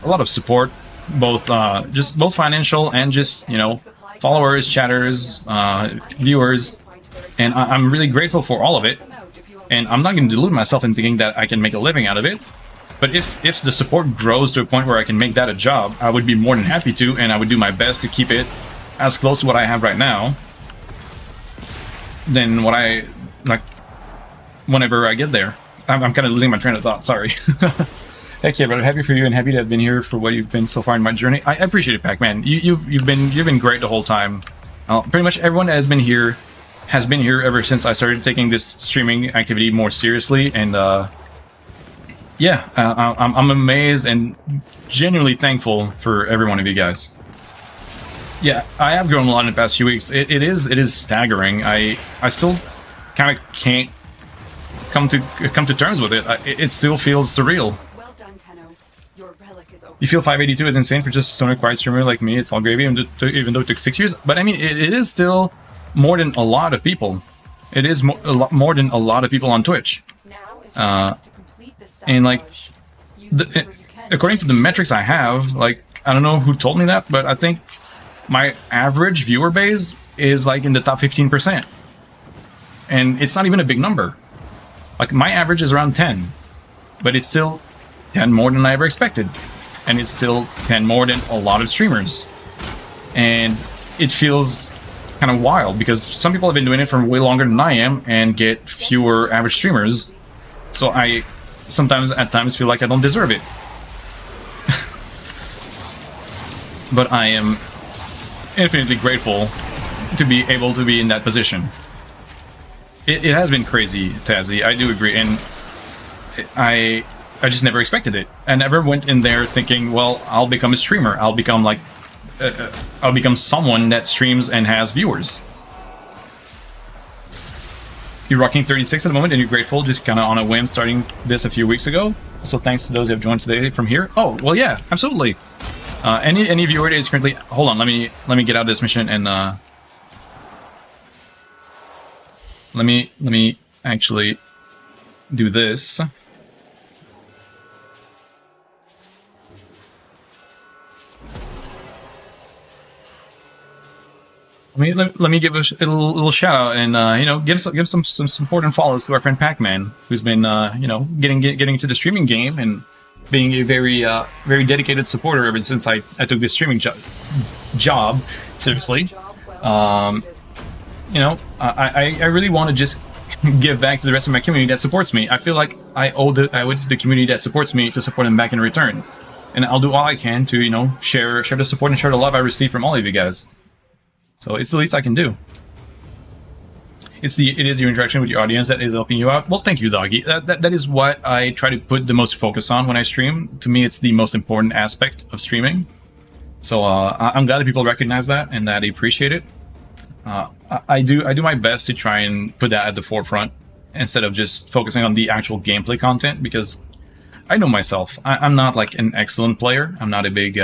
a lot of support, both just both financial and just, you know, followers, chatters, viewers, and I'm really grateful for all of it. And I'm not going to delude myself in thinking that I can make a living out of it. But if the support grows to a point where I can make that a job, I would be more than happy to, and I would do my best to keep it as close to what I have right now than what I like whenever I get there. I'm kind of losing my train of thought, sorry. Heck yeah, brother, happy for you and happy to have been here for what you've been so far in my journey. I appreciate it, Pac-Man. You've been great the whole time. Pretty much everyone that has been here ever since I started taking this streaming activity more seriously, and yeah, I'm amazed and genuinely thankful for every one of you guys. Yeah, I have grown a lot in the past few weeks. It is staggering. I still kind of can't come to terms with it. It still feels surreal. Well done, Tenno. Your relic is open. You feel 582 is insane for just a stoner quiet streamer like me. It's all gravy, even though it took 6 years. But I mean, it is still more than a lot of people. It is a lot more than a lot of people on Twitch. And like, according to the metrics I have, like, I don't know who told me that, but I think my average viewer base is like in the top 15%. And it's not even a big number. Like, my average is around 10, but it's still 10 more than I ever expected. And it's still 10 more than a lot of streamers. And it feels kind of wild because some people have been doing it for way longer than I am and get fewer average streamers. So I sometimes, at times, feel like I don't deserve it. But I am infinitely grateful to be able to be in that position. It has been crazy, Tazzy, I do agree, and I just never expected it. I never went in there thinking, well, I'll become a streamer, I'll become like, I'll become someone that streams and has viewers. You're rocking 36 at the moment, and you're grateful, just kind of on a whim, starting this a few weeks ago. So thanks to those who have joined today from here. Oh, well, yeah, absolutely. Any viewer that is currently... Hold on, let me get out of this mission and... Let me actually do this. Let me give a little shout out and you know, give some support and follows to our friend Pac-Man, who's been you know, getting into the streaming game and being a very dedicated supporter ever since I took this streaming job seriously. You know, I really want to just give back to the rest of my community that supports me. I feel like I owe it to the community that supports me to support them back in return, and I'll do all I can to, you know, share the support and share the love I receive from all of you guys. So it's the least I can do. It is your interaction with your audience that is helping you out. Well, thank you, Doggy. That is what I try to put the most focus on when I stream. To me, it's the most important aspect of streaming. So I'm glad that people recognize that and that they appreciate it. I do my best to try and put that at the forefront instead of just focusing on the actual gameplay content, because I know myself. I'm not like an excellent player. I'm not a big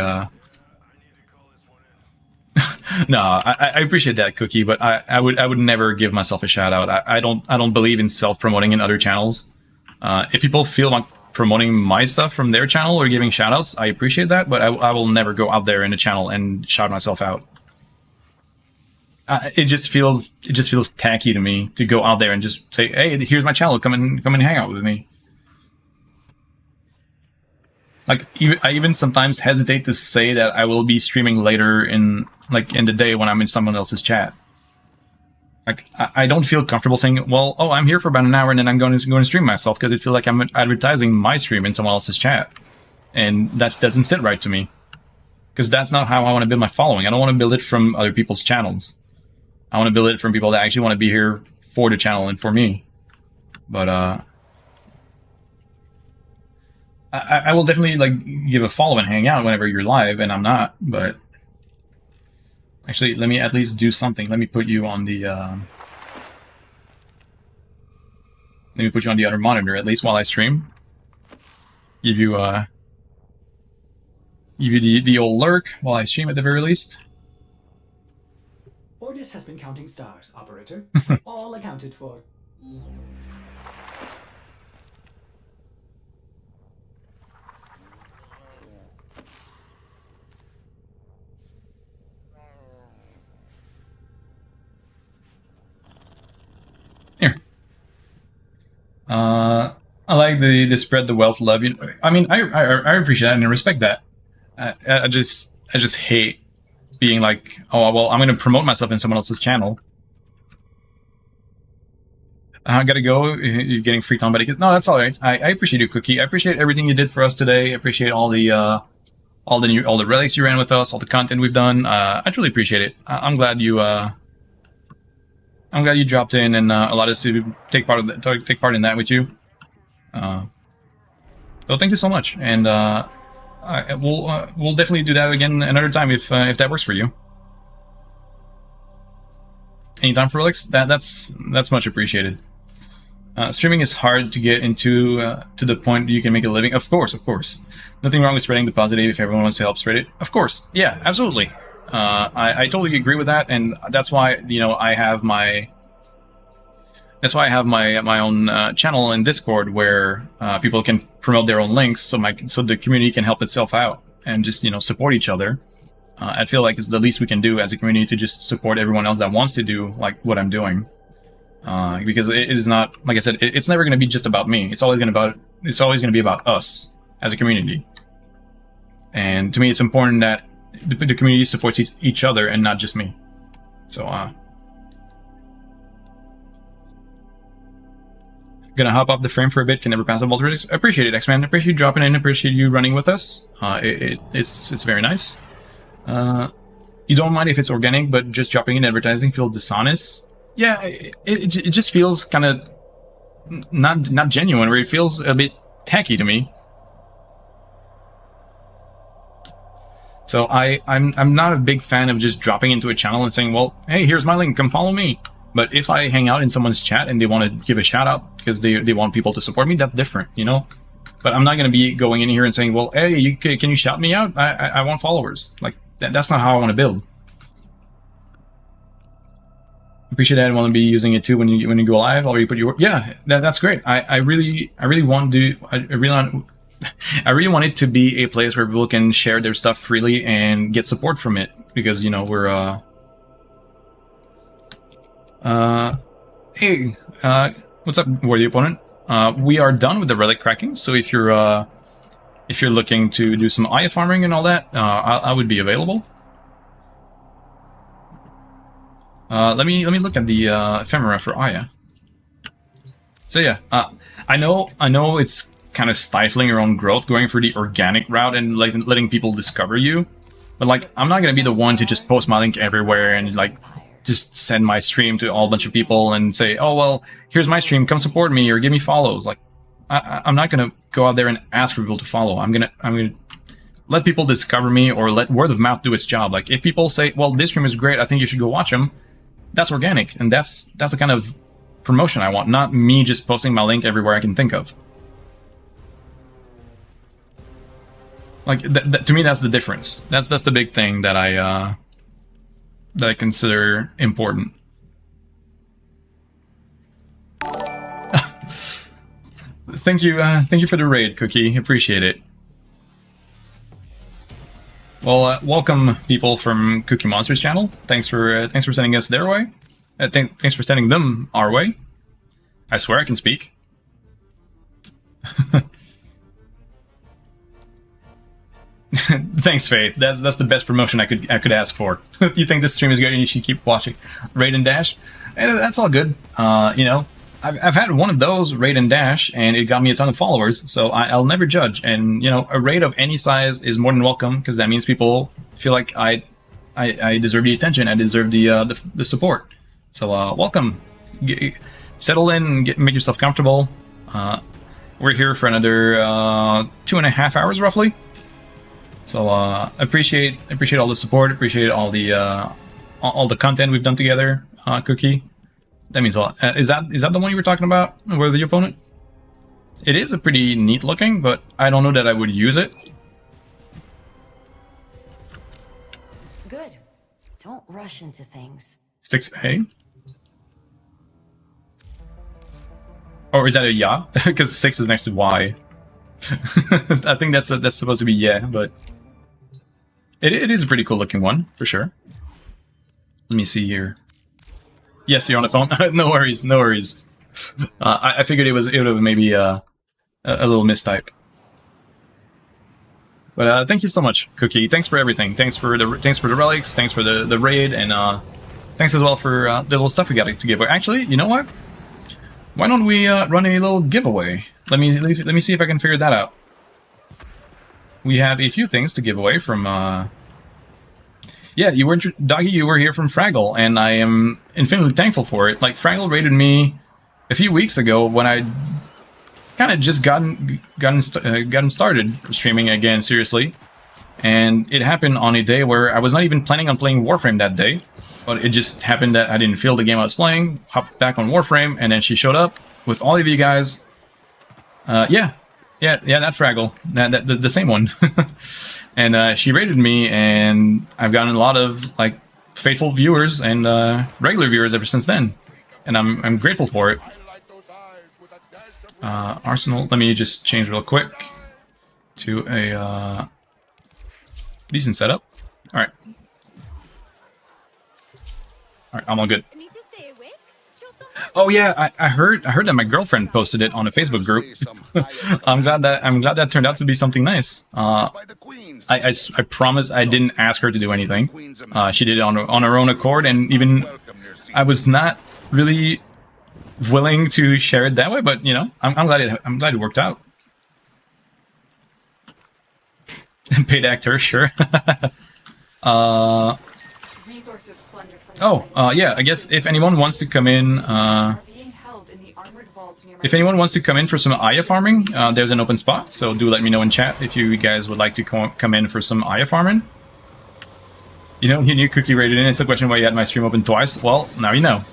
no, I appreciate that, Cookie, but I would never give myself a shout out. I don't believe in self-promoting in other channels. If people feel like promoting my stuff from their channel or giving shout outs, I appreciate that, but I will never go out there in a channel and shout myself out. It just feels tacky to me to go out there and just say, "Hey, here's my channel. Come and hang out with me." Like, I even sometimes hesitate to say that I will be streaming later in the day when I'm in someone else's chat. Like, I don't feel comfortable saying, "Well, oh, I'm here for about an hour and then I'm going to stream myself," because it feels like I'm advertising my stream in someone else's chat, and that doesn't sit right to me. Because that's not how I want to build my following. I don't want to build it from other people's channels. I want to build it from people that actually want to be here for the channel and for me. But I will definitely like give a follow and hang out whenever you're live, and I'm not. But actually, let me at least do something. Let me put you on the other monitor at least while I stream. Give you the old lurk while I stream at the very least. Orders has been counting stars, operator. All accounted for. I like the spread the wealth love. I mean, I appreciate that and I respect that. I just hate being like, oh well, I'm gonna promote myself in someone else's channel. I gotta go. You're getting freaked on by the kids. No, that's all right. I appreciate you, Cookie. I appreciate everything you did for us today. I appreciate all the relics you ran with us, all the content we've done. I truly appreciate it. I'm glad you dropped in and allowed us to take part in that with you. So thank you so much, and we'll definitely do that again another time if that works for you. Anytime for relics, that's much appreciated. Streaming is hard to get into to the point you can make a living. Of course. Nothing wrong with spreading the positive if everyone wants to help spread it. Of course, yeah, absolutely. I totally agree with that, and that's why I have my own channel in Discord where people can promote their own links, so the community can help itself out and just support each other. I feel like it's the least we can do as a community to just support everyone else that wants to do like what I'm doing. Because it is not, like I said, it's never going to be just about me. It's always going to be about us as a community. And to me, it's important that the community supports each other and not just me. So, gonna hop off the frame for a bit. Can never pass up multi-release. Appreciate it, X-Man. Appreciate you dropping in. Appreciate you running with us. It's very nice. You don't mind if it's organic, but just dropping in advertising feels dishonest. Yeah, it just feels kind of not genuine, where it feels a bit tacky to me. So I'm not a big fan of just dropping into a channel and saying, well, hey, here's my link, come follow me. But if I hang out in someone's chat and they want to give a shout out because they want people to support me, that's different, But I'm not going to be going in here and saying, well, hey, can you shout me out? I want followers. Like that's not how I want to build. Appreciate that. I want to be using it too when you go live. Or you put your that's great. I really want it to be a place where people can share their stuff freely and get support from it, because we're hey, what's up, worthy opponent? We are done with the relic cracking, so if you're looking to do some Aya farming and all that, I would be available. Let me look at the ephemera for Aya. So yeah, I know it's kind of stifling your own growth going for the organic route and like letting people discover you, but like I'm not gonna be the one to just post my link everywhere and like just send my stream to all bunch of people and say, oh well, here's my stream, come support me or give me follows. Like I'm not gonna go out there and ask for people to follow. I'm gonna let people discover me or let word of mouth do its job. Like if people say, well, this stream is great, I think you should go watch them. That's organic, and that's the kind of promotion I want, not me just posting my link everywhere I can think of. Like to me, that's the difference. That's the big thing that I consider important. Thank you for the raid, Cookie. Appreciate it. Well, welcome people from Cookie Monster's channel. Thanks for sending us their way. Thanks for sending them our way. I swear I can speak. Thanks, Faith. That's the best promotion I could ask for. You think this stream is good and you should keep watching. Raid and Dash, that's all good. I've had one of those, Raid and Dash, and it got me a ton of followers, so I'll never judge. And, a raid of any size is more than welcome, because that means people feel like I deserve the attention, I deserve the support. So, welcome. Settle in, make yourself comfortable. We're here for another 2.5 hours, roughly. So, appreciate all the support, appreciate all the content we've done together, Cookie. That means a lot. Is that the one you were talking about, with the opponent? It is a pretty neat looking, but I don't know that I would use it. Good. Don't rush into things. 6A? Or is that a ya? Because 6 is next to Y. I think that's supposed to be yeah, but it is a pretty cool looking one, for sure. Let me see here. Yes, you're on the phone. No worries. I figured it would have maybe a little mistype. But thank you so much, Cookie. Thanks for everything. Thanks for the relics. Thanks for the raid, and thanks as well for the little stuff we got to give away. Actually, you know what? Why don't we run a little giveaway? Let me see if I can figure that out. We have a few things to give away from. Yeah, Doggy. You were here from Fraggle, and I am infinitely thankful for it. Like Fraggle raided me a few weeks ago when I kind of just gotten started streaming again seriously, and it happened on a day where I was not even planning on playing Warframe that day, but it just happened that I didn't feel the game I was playing. Hopped back on Warframe, and then she showed up with all of you guys. Yeah, that Fraggle, the same one. And she raided me, and I've gotten a lot of like faithful viewers and regular viewers ever since then, and I'm grateful for it. Arsenal. Let me just change real quick to a decent setup. All right, I'm all good. Oh yeah, I heard that my girlfriend posted it on a Facebook group. I'm glad that turned out to be something nice. I promise I didn't ask her to do anything. She did it on her own accord, and even I was not really willing to share it that way. But you know, I'm glad it worked out. Paid actor, sure. Resources plundered from Yeah, I guess if anyone wants to come in, if anyone wants to come in for some Aya farming, there's an open spot, so do let me know in chat if you guys would like to come in for some Aya farming. You know, you knew Cookie rated in. It's a question why you had my stream open twice. Well, now you know.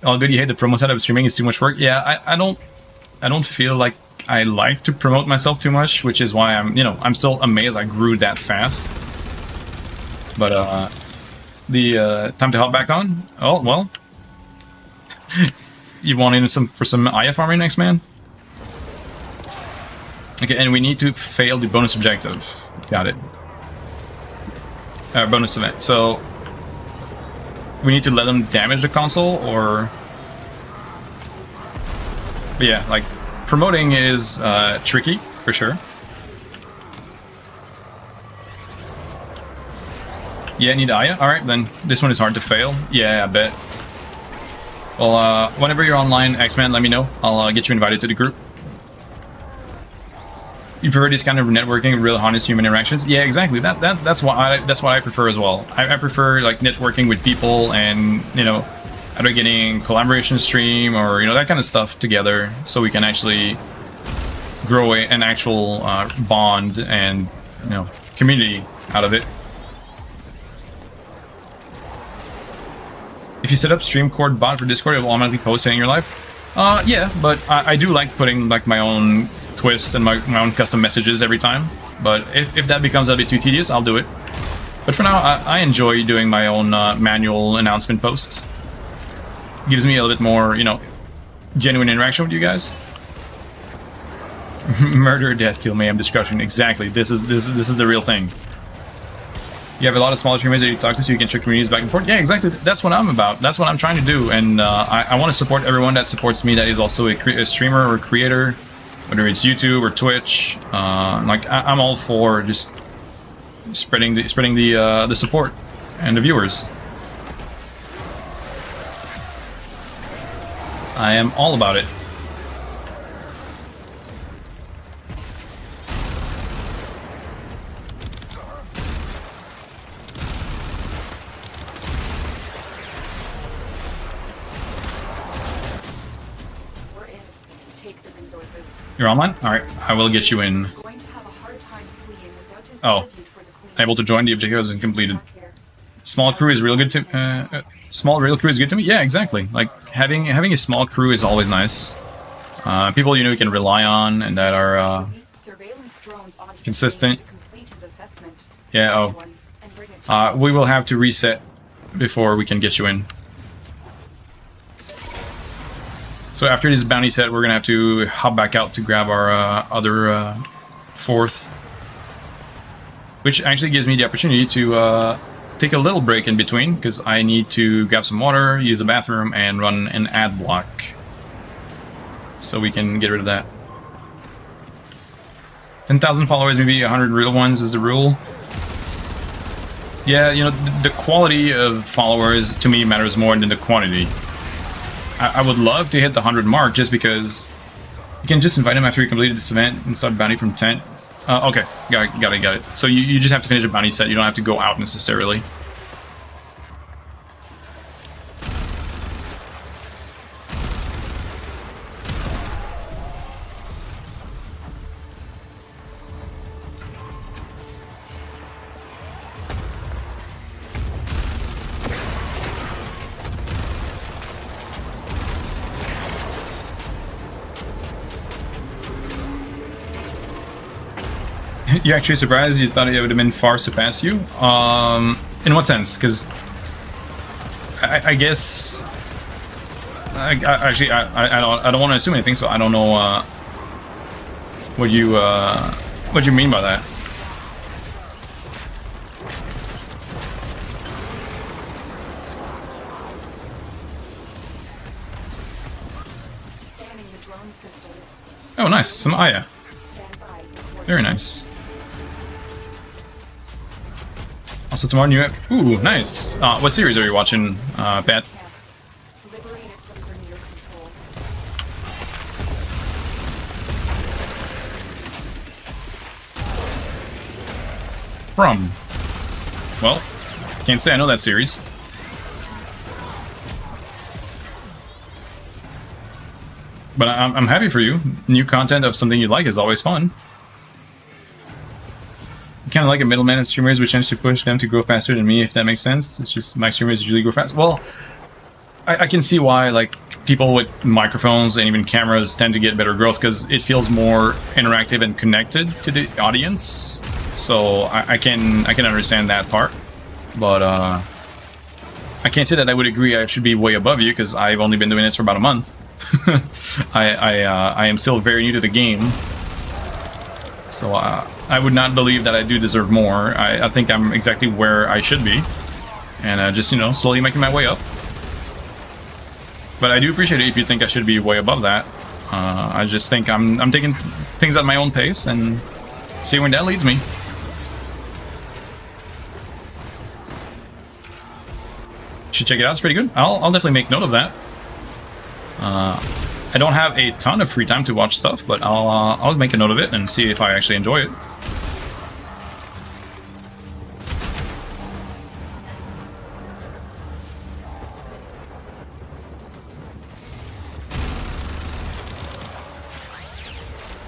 All good. You hate the promo side of streaming. It's too much work. Yeah, I don't feel like I like to promote myself too much, which is why I'm still amazed I grew that fast. But the time to hop back on. Oh well. You want in for some Aya farming next, man? Okay, and we need to fail the bonus objective. Got it. Bonus event. So we need to let them damage the console, or but yeah, like promoting is tricky for sure. Yeah, need Aya. All right, then this one is hard to fail. Yeah, I bet. Well, whenever you're online, X-Man, let me know. I'll get you invited to the group. You prefer this kind of networking, real honest human interactions? Yeah, exactly. That's what I prefer as well. I prefer like networking with people, and you know, either getting collaboration stream or you know that kind of stuff together, so we can actually grow an actual bond and you know community out of it. If you set up Streamcord bot for Discord, it will automatically post it in your life. Yeah, but I do like putting like my own twist and my own custom messages every time. But if that becomes a bit too tedious, I'll do it. But for now, I enjoy doing my own manual announcement posts. Gives me a little bit more, you know, genuine interaction with you guys. Murder, death, kill, mayhem, destruction. Exactly. This is the real thing. You have a lot of smaller streamers that you talk to, so you can share communities back and forth. Yeah, exactly. That's what I'm about. That's what I'm trying to do, and I want to support everyone that supports me. That is also a streamer or creator, whether it's YouTube or Twitch. Like I'm all for just spreading the support and the viewers. I am all about it. You're online? Alright, I will get you in. Oh. Able to join, the objective isn't completed. Small crew is real good to small real crew is good to me? Yeah, exactly. Like having a small crew is always nice. People you know you can rely on and that are consistent. Yeah, oh. We will have to reset before we can get you in. So after this bounty set, we're gonna have to hop back out to grab our other fourth, which actually gives me the opportunity to take a little break in between because I need to grab some water, use the bathroom, and run an ad block. so we can get rid of that. 10,000 followers, maybe 100 real ones is the rule. Yeah, you know, the quality of followers to me matters more than the quantity. I would love to hit the 100 mark just because you can just invite them after you completed this event and start bounty from 10. Okay, got it. So you just have to finish a bounty set, you don't have to go out necessarily. You're actually surprised? You thought it would have been far surpass you? In what sense? Because I guess I don't want to assume anything, so I don't know what you mean by that. Scanning the drone systems. Oh, nice. Some Aya. Stand by for Very nice. Also tomorrow new. Ooh, nice. What series are you watching, Pat? camp. Liberated from Premier control. From? Well, can't say I know that series. But I'm happy for you. New content of something you like is always fun. Kind of like a middleman of streamers, which tends to push them to grow faster than me, if that makes sense. It's just my streamers usually grow fast. Well, I can see why like people with microphones and even cameras tend to get better growth because it feels more interactive and connected to the audience. So I can understand that part, but I can't say that I would agree I should be way above you because I've only been doing this for about a month. I am still very new to the game, so I would not believe that I do deserve more. I think I'm exactly where I should be, and just, you know, slowly making my way up. But I do appreciate it if you think I should be way above that. I just think I'm taking things at my own pace and see where that leads me. Should check it out. It's pretty good. I'll definitely make note of that. I don't have a ton of free time to watch stuff, but I'll make a note of it and see if I actually enjoy it.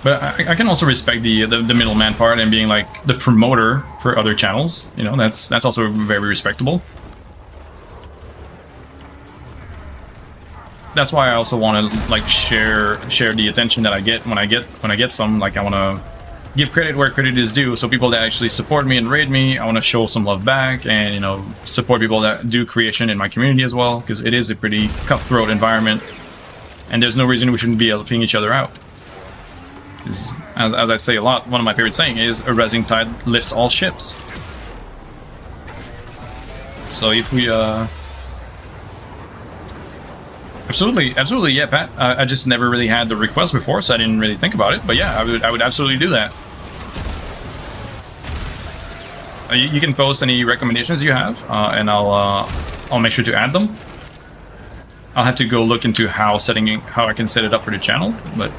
But I can also respect the middleman part and being like the promoter for other channels. You know, that's also very respectable. That's why I also want to like share the attention that I get when I get some. Like, I want to give credit where credit is due. So people that actually support me and raid me, I want to show some love back, and, you know, support people that do creation in my community as well, because it is a pretty cutthroat environment, and there's no reason we shouldn't be helping each other out. As I say a lot, one of my favorite saying is a rising tide lifts all ships. So if we absolutely, yeah, Pat. I just never really had the request before, so I didn't really think about it. But yeah, I would absolutely do that. You can post any recommendations you have, and I'll make sure to add them. I'll have to go look into how I can set it up for the channel, but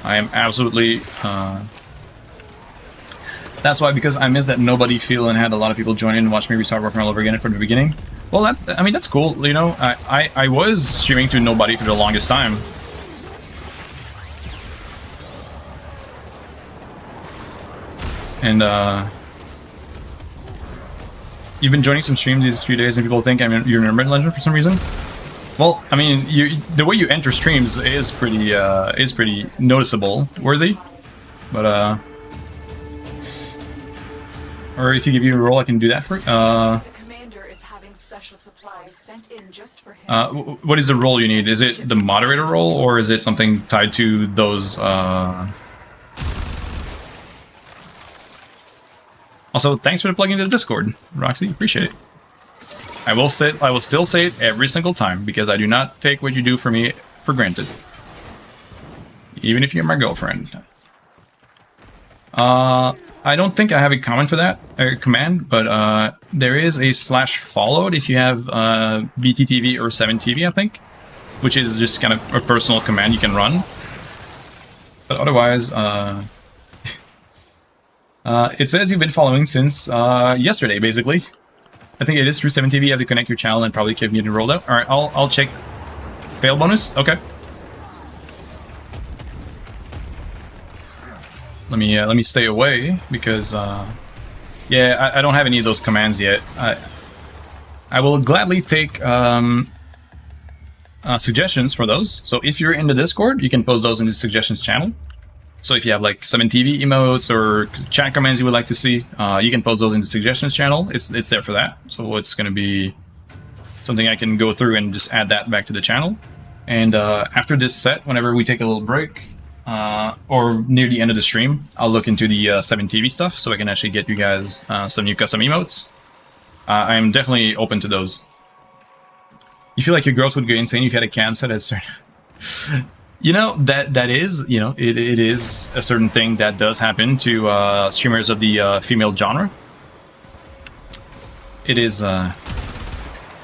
I am absolutely. That's why, because I missed that nobody feel and had a lot of people join in and watch me restart working all over again from the beginning. Well, I mean, that's cool, you know. I was streaming to nobody for the longest time. And you've been joining some streams these few days and people think you're an urban legend for some reason. Well, I mean, the way you enter streams is pretty noticeable, worthy. But or if you give you a role, I can do that for special supplies sent in just for him. what is the role you need? Is it the moderator role, or is it something tied to those? Also, thanks for plugging into the Discord, Roxy. Appreciate it. I will still say it every single time, because I do not take what you do for me for granted. even if you're my girlfriend. I don't think I have a comment for that, or command, but there is a /followed if you have BTTV or 7TV, I think, which is just kind of a personal command you can run. But otherwise, it says you've been following since yesterday, basically. I think it is through 7TV. You have to connect your channel and probably keep getting rolled out. All right, I'll check. Fail bonus. Okay. Let me stay away because yeah, I don't have any of those commands yet. I will gladly take suggestions for those. So if you're in the Discord, you can post those in the suggestions channel. So if you have like 7TV emotes or chat commands you would like to see, you can post those in the suggestions channel. It's there for that. So it's going to be something I can go through and just add that back to the channel. And after this set, whenever we take a little break, or near the end of the stream, I'll look into the 7TV stuff so I can actually get you guys some new custom emotes. I'm definitely open to those. You feel like your growth would go insane if you had a cam set at certain... You know, that is, you know, it is a certain thing that does happen to streamers of the female genre. It is,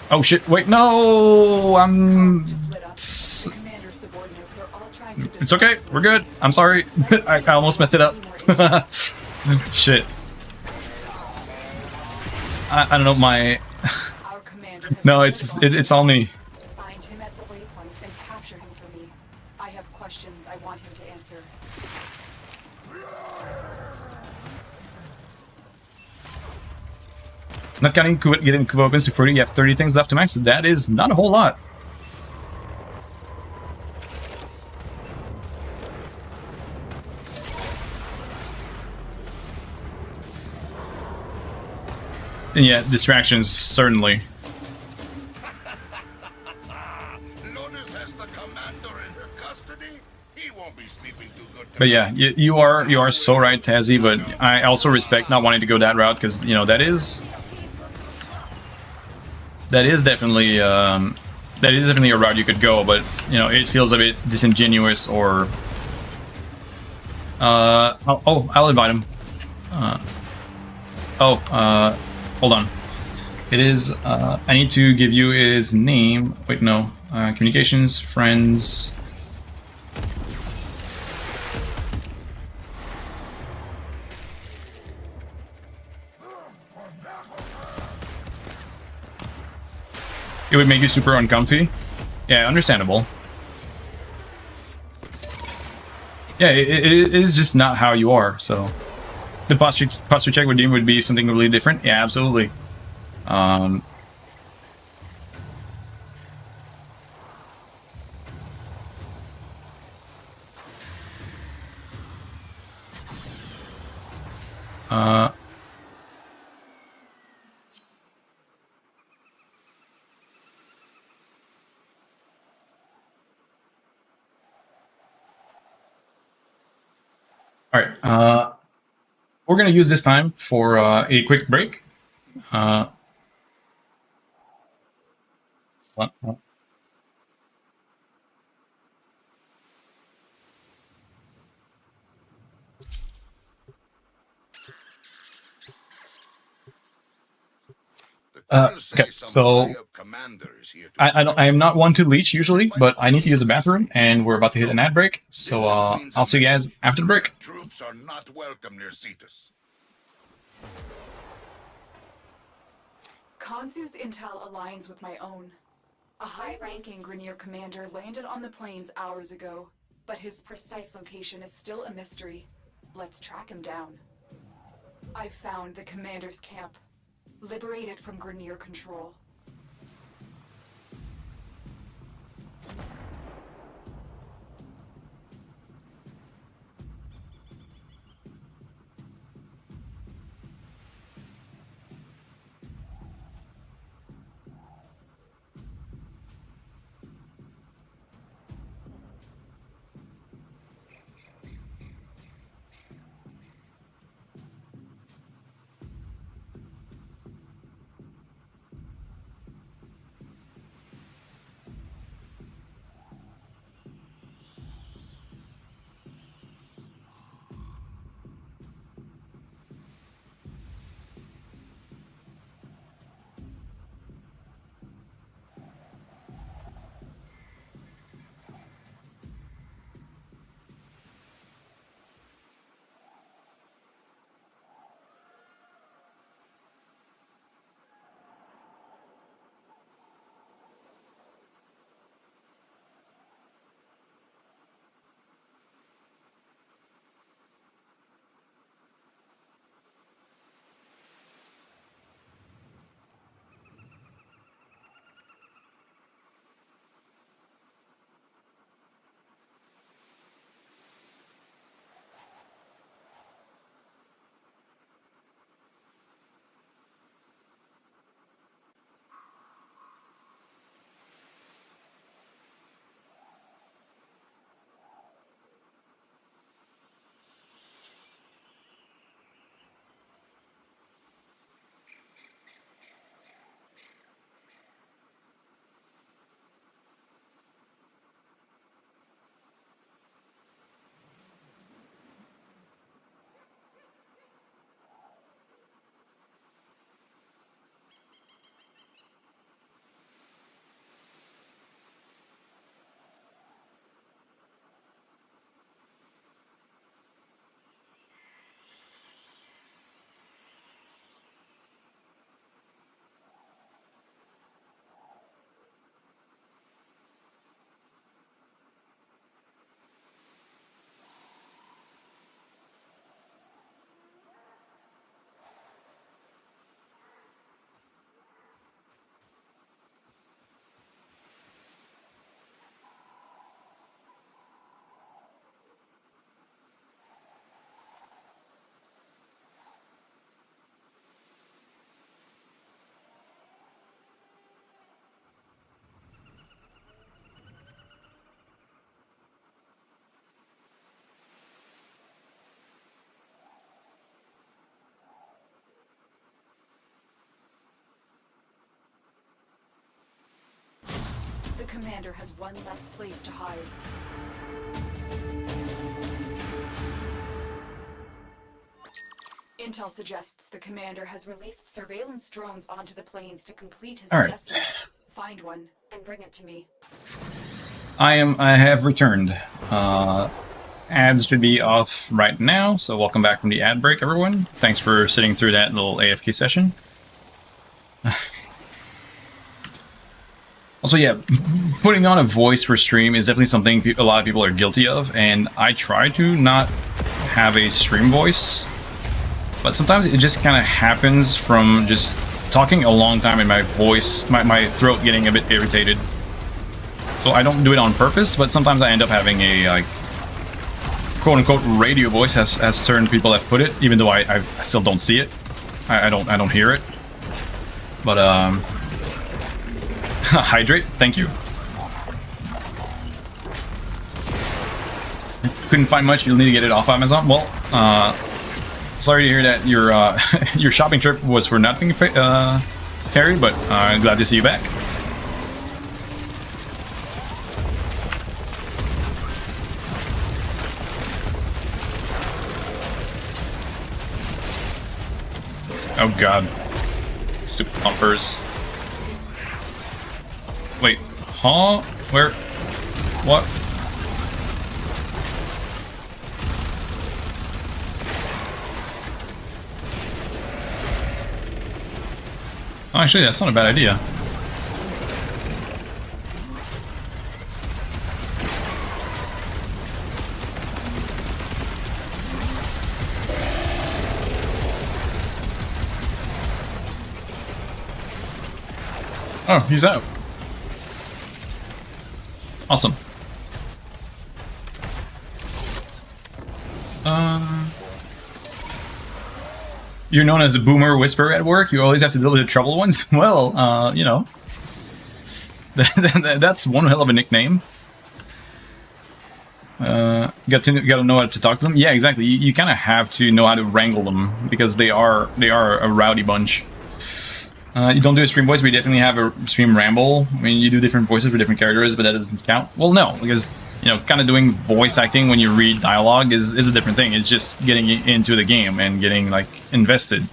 Oh shit, wait, no! It's okay, we're good. I'm sorry. I almost messed it up. Shit. I don't know, my... No, it's all me. Find him at the waypoint and capture him for me. I have questions I want him to answer. Not counting getting Kuva opens to 40, you have 30 things left to max. That is not a whole lot. And yeah, distractions, certainly. But yeah, you are so right, Tazzy, but I also respect not wanting to go that route, because, you know, that is definitely a route you could go, but, you know, it feels a bit disingenuous, or... I'll invite him. Hold on. It is, I need to give you his name. Wait, no. Communications, friends... It would make you super uncomfy. Yeah, understandable. Yeah, it is just not how you are, so... The posture check with Dean would be something really different? Yeah, absolutely. Alright, we're going to use this time for a quick break. Okay, so I am not one to leech usually, but I need to use the bathroom, and we're about to hit an ad break. So I'll see you guys after the break. Troops are not welcome near Cetus. Kansu's intel aligns with my own. A high-ranking Grineer commander landed on the plains hours ago, but his precise location is still a mystery. Let's track him down. I've found the commander's camp, liberated from Grineer control. commander has one less place to hide. Intel suggests the commander has released surveillance drones onto the plains to complete his All right. assessment. Find one and bring it to me. I have returned. Ads should be off right now, so welcome back from the ad break, everyone. Thanks for sitting through that little AFK session. Also, yeah, putting on a voice for stream is definitely something a lot of people are guilty of, and I try to not have a stream voice, but sometimes it just kind of happens from just talking a long time and my voice, my throat getting a bit irritated. So I don't do it on purpose, but sometimes I end up having a, like, quote-unquote radio voice, as certain people have put it, even though I still don't see it. I don't hear it. But, hydrate, thank you. Couldn't find much, you'll need to get it off Amazon. Well, sorry to hear that your your shopping trip was for nothing, Terry, but glad to see you back. Oh god. Stupid bumpers. Wait, huh? Where? What? Oh, actually, that's not a bad idea. Oh, he's out. Awesome. You're known as a boomer whisperer at work. You always have to deal with the troubled ones. Well, you know, that's one hell of a nickname. Got to know how to talk to them. Yeah, exactly. You kind of have to know how to wrangle them because they are a rowdy bunch. You don't do a stream voice, but you definitely have a stream ramble. I mean, you do different voices for different characters, but that doesn't count. Well, no, because, you know, kind of doing voice acting when you read dialogue is a different thing. It's just getting into the game and getting, like, invested.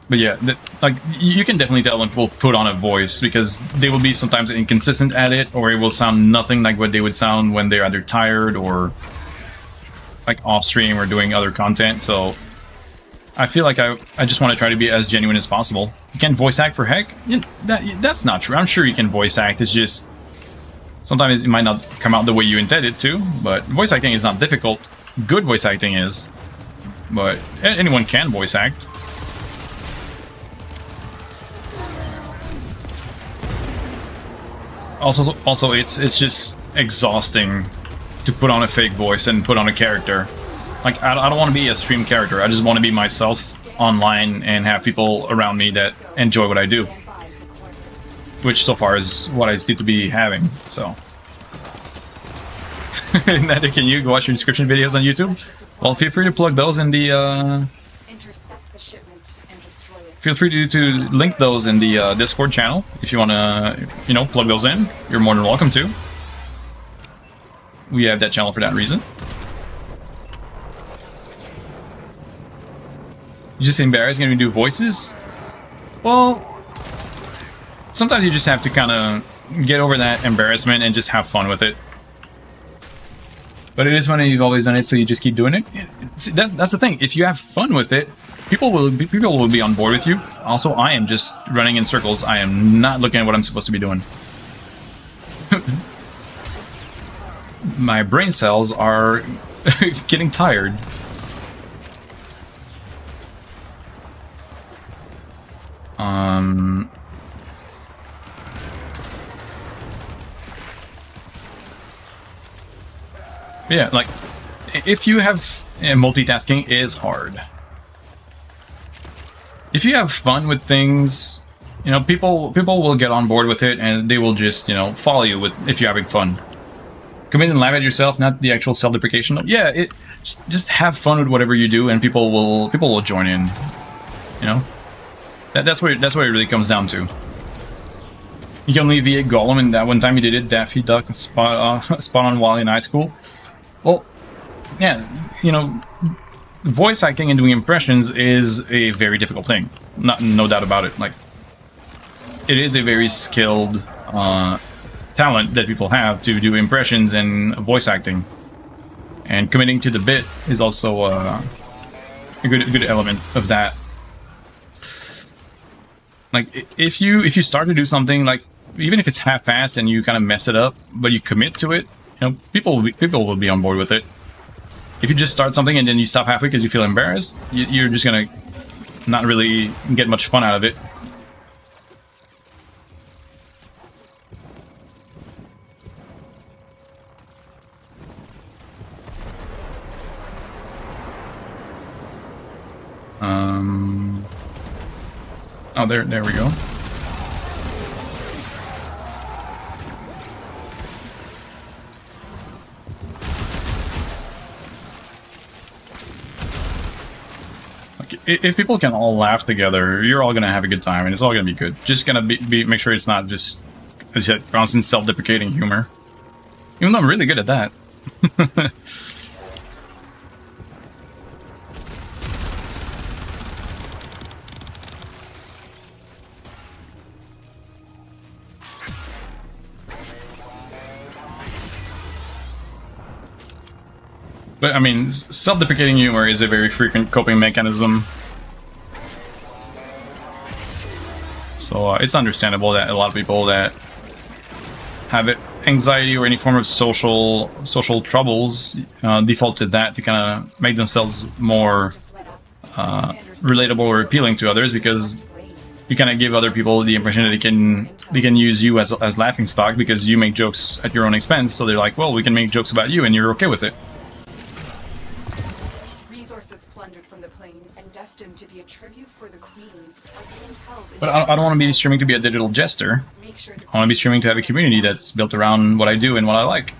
But yeah, like, you can definitely tell when people put on a voice because they will be sometimes inconsistent at it, or it will sound nothing like what they would sound when they're either tired or like off stream or doing other content. So I feel like I just want to try to be as genuine as possible. You can't voice act for heck? That's not true. I'm sure you can voice act. It's just sometimes it might not come out the way you intended to, but voice acting is not difficult. Good voice acting is, but anyone can voice act. Also, it's just exhausting to put on a fake voice and put on a character. Like, I don't want to be a stream character. I just want to be myself online and have people around me that enjoy what I do. Which, so far, is what I seem to be having, so. Neither can you. Go watch your description videos on YouTube. Well, feel free to plug those in the, Feel free to link those in the Discord channel if you want to, you know, plug those in. You're more than welcome to. We have that channel for that reason. You just embarrassed going to do voices? Well, sometimes you just have to kind of get over that embarrassment and just have fun with it. But it is funny, you've always done it, so you just keep doing it. That's the thing. If you have fun with it, people will be on board with you. Also, I am just running in circles. I am not looking at what I'm supposed to be doing. My brain cells are getting tired. Yeah, like, if you have... multitasking is hard. If you have fun with things, you know, people will get on board with it and they will just, you know, follow you with if you're having fun. commit and laugh at yourself, not the actual self-deprecation. Yeah, just have fun with whatever you do, and people will join in. You know, that's what it really comes down to. You can only be a golem, and that one time you did it, Daffy Duck, spot on Wally in high school. Well, yeah, you know, voice acting and doing impressions is a very difficult thing. No doubt about it. Like, it is a very skilled talent that people have to do impressions and voice acting. And committing to the bit is also a good element of that. Like, if you start to do something, like, even if it's half-assed and you kind of mess it up, but you commit to it, you know, people will be on board with it. If you just start something and then you stop halfway because you feel embarrassed, you're just gonna not really get much fun out of it. Oh, there we go. If people can all laugh together, you're all gonna have a good time, and it's all gonna be good. Just gonna make sure it's not just, as I said, constant self-deprecating humor. Even though I'm really good at that. But I mean, self-deprecating humor is a very frequent coping mechanism. So it's understandable that a lot of people that have anxiety or any form of social troubles default to that to kind of make themselves more relatable or appealing to others, because you kind of give other people the impression that they can use you as laughing stock because you make jokes at your own expense. So they're like, well, we can make jokes about you, and you're okay with it. Plundered from the plains and destined to be a tribute for the queens are being held in. But I don't want to be streaming to be a digital jester. I want to be streaming to have a community that's built around what I do and what I like,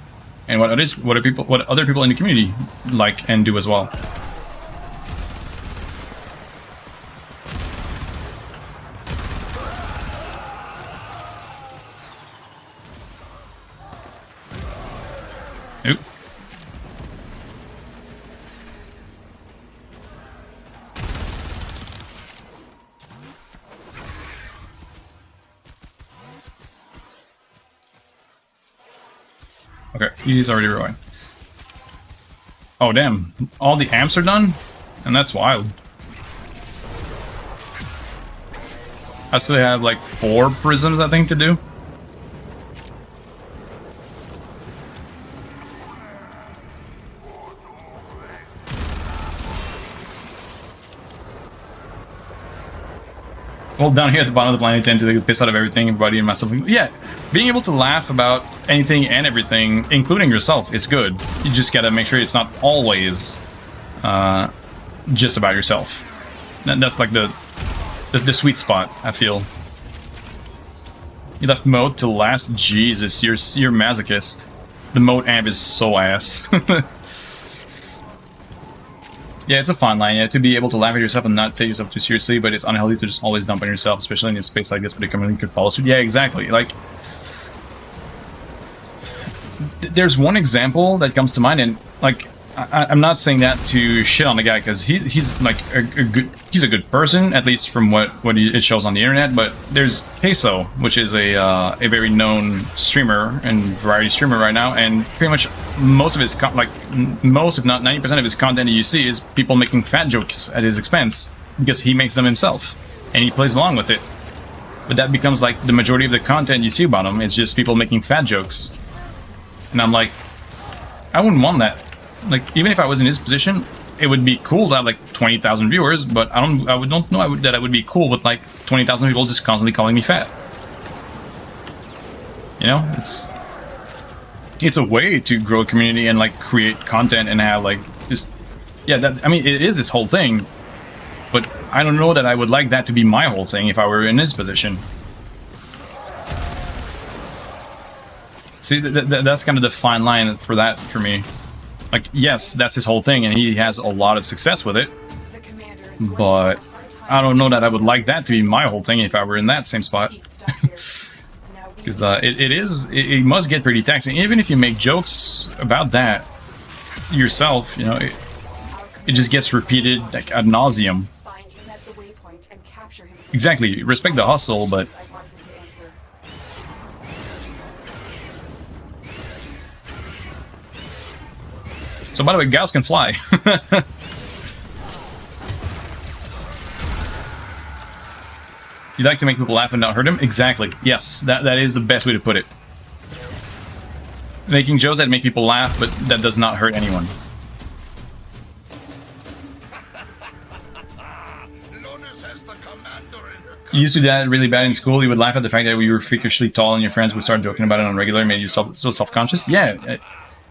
and what other people in the community like and do as well. Oop. Okay, he's already rolling. Oh damn, all the amps are done? And that's wild. I still have like 4 prisms, I think, to do. Well, down here at the bottom of the planet, I tend to take the piss out of everything, everybody, and myself. Yeah, being able to laugh about anything and everything, including yourself, is good. You just gotta make sure it's not always just about yourself. That's like the sweet spot, I feel. You left mode to last? Jesus, you're masochist. The mode amp is so ass. Yeah, it's a fine line, yeah, to be able to laugh at yourself and not take yourself too seriously, but it's unhealthy to just always dump on yourself, especially in a space like this where the community could follow suit. Yeah, exactly. Like, there's one example that comes to mind, and like, I'm not saying that to shit on the guy, because he's like he's a good person, at least from what it shows on the internet. But there's Queso, which is a very known streamer and variety streamer right now, and pretty much most of his most, if not 90% of his content that you see is people making fat jokes at his expense because he makes them himself and he plays along with it. But that becomes like the majority of the content you see about him. It's just people making fat jokes, and I'm like, I wouldn't want that. Like, even if I was in his position, it would be cool to have like 20,000 viewers, but I don't know that I would be cool with like 20,000 people just constantly calling me fat. You know, it's a way to grow a community and like create content and have like just, yeah, that, I mean, it is this whole thing, but I don't know that I would like that to be my whole thing if I were in his position. See, that's kind of the fine line for that for me. Like, yes, that's his whole thing, and he has a lot of success with it. The commander is going to But have a hard time I don't know that I would like that to be my whole thing if I were in that same spot. He's stuck here. Now we Because it must get pretty taxing. Even if you make jokes about that yourself, you know, it just gets repeated like ad nauseum. find him at the waypoint and capture him. Exactly. Respect the hustle, but I want him to answer. so by the way, Gauss can fly. You like to make people laugh and not hurt them? Exactly. Yes, that is the best way to put it. Making jokes that make people laugh, but that does not hurt anyone. Lotus has the commander in her You used to do that really bad in school. You would laugh at the fact that we were freakishly tall, and your friends would start joking about it on regular, made you so self-conscious. Yeah,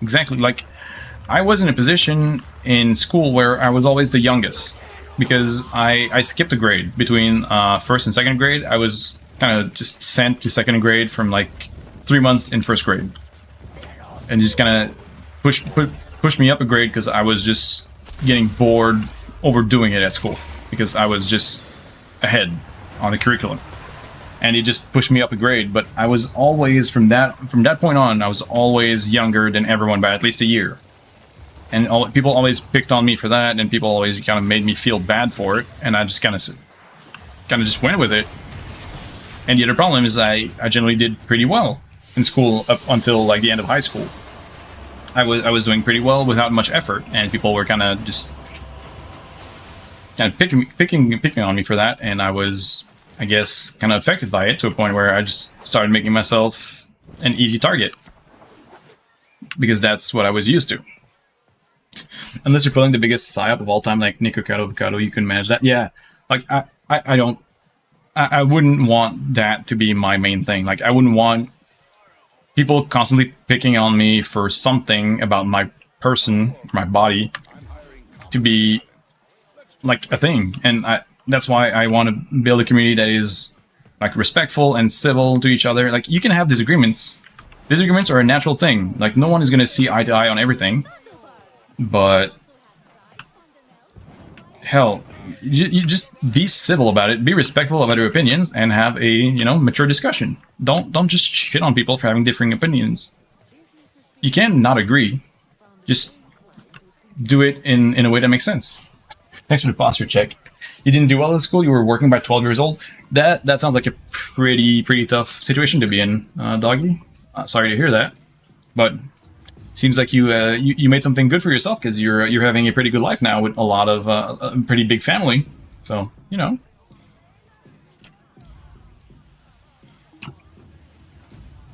exactly. Like, I was in a position in school where I was always the youngest because I skipped a grade between first and second grade. I was kind of just sent to second grade from like 3 months in first grade, and just kind of pushed me up a grade because I was just getting bored overdoing it at school because I was just ahead on the curriculum, and it just pushed me up a grade. But I was always from that point on, I was always younger than everyone by at least a year, and people always picked on me for that, and people always kind of made me feel bad for it, and I just kind of just went with it. And the other problem is I generally did pretty well in school up until like the end of high school. I was doing pretty well without much effort, and people were kind of just picking on me for that, and I was, I guess, kind of affected by it to a point where I just started making myself an easy target because that's what I was used to. Unless you're pulling the biggest psyop of all time, like Nico Kato, you can manage that. Yeah, like I wouldn't want that to be my main thing. Like, I wouldn't want people constantly picking on me for something about my person, my body, to be like a thing. And that's why I want to build a community that is like respectful and civil to each other. Like, you can have disagreements. Disagreements are a natural thing. Like, no one is going to see eye to eye on everything. But hell, you just be civil about it, be respectful of other opinions, and have a, you know, mature discussion. Don't just shit on people for having differing opinions. You can not agree, just do it in a way that makes sense. Thanks for the posture check. You didn't do well in school. You were working by 12 years old. That sounds like a pretty tough situation to be in, doggy. Sorry to hear that, but seems like you made something good for yourself because you're having a pretty good life now with a lot of a pretty big family. So, you know.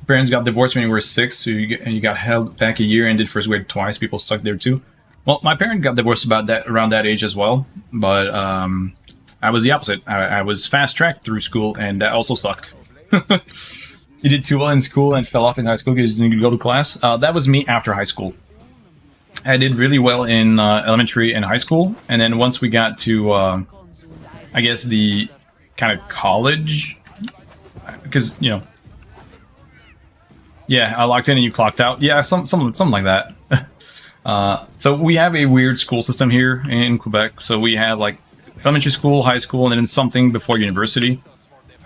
Parents got divorced when you were 6, so you got held back a year and did first grade twice. People sucked there too. Well, my parent got divorced around that age as well, but I was the opposite. I was fast-tracked through school, and that also sucked. You did too well in school and fell off in high school because you didn't go to class. That was me after high school. I did really well in elementary and high school, and then once we got to, I guess, the kind of college, because, you know, yeah, I locked in and you clocked out. Yeah, something like that. So we have a weird school system here in Quebec. So we have like elementary school, high school, and then something before university.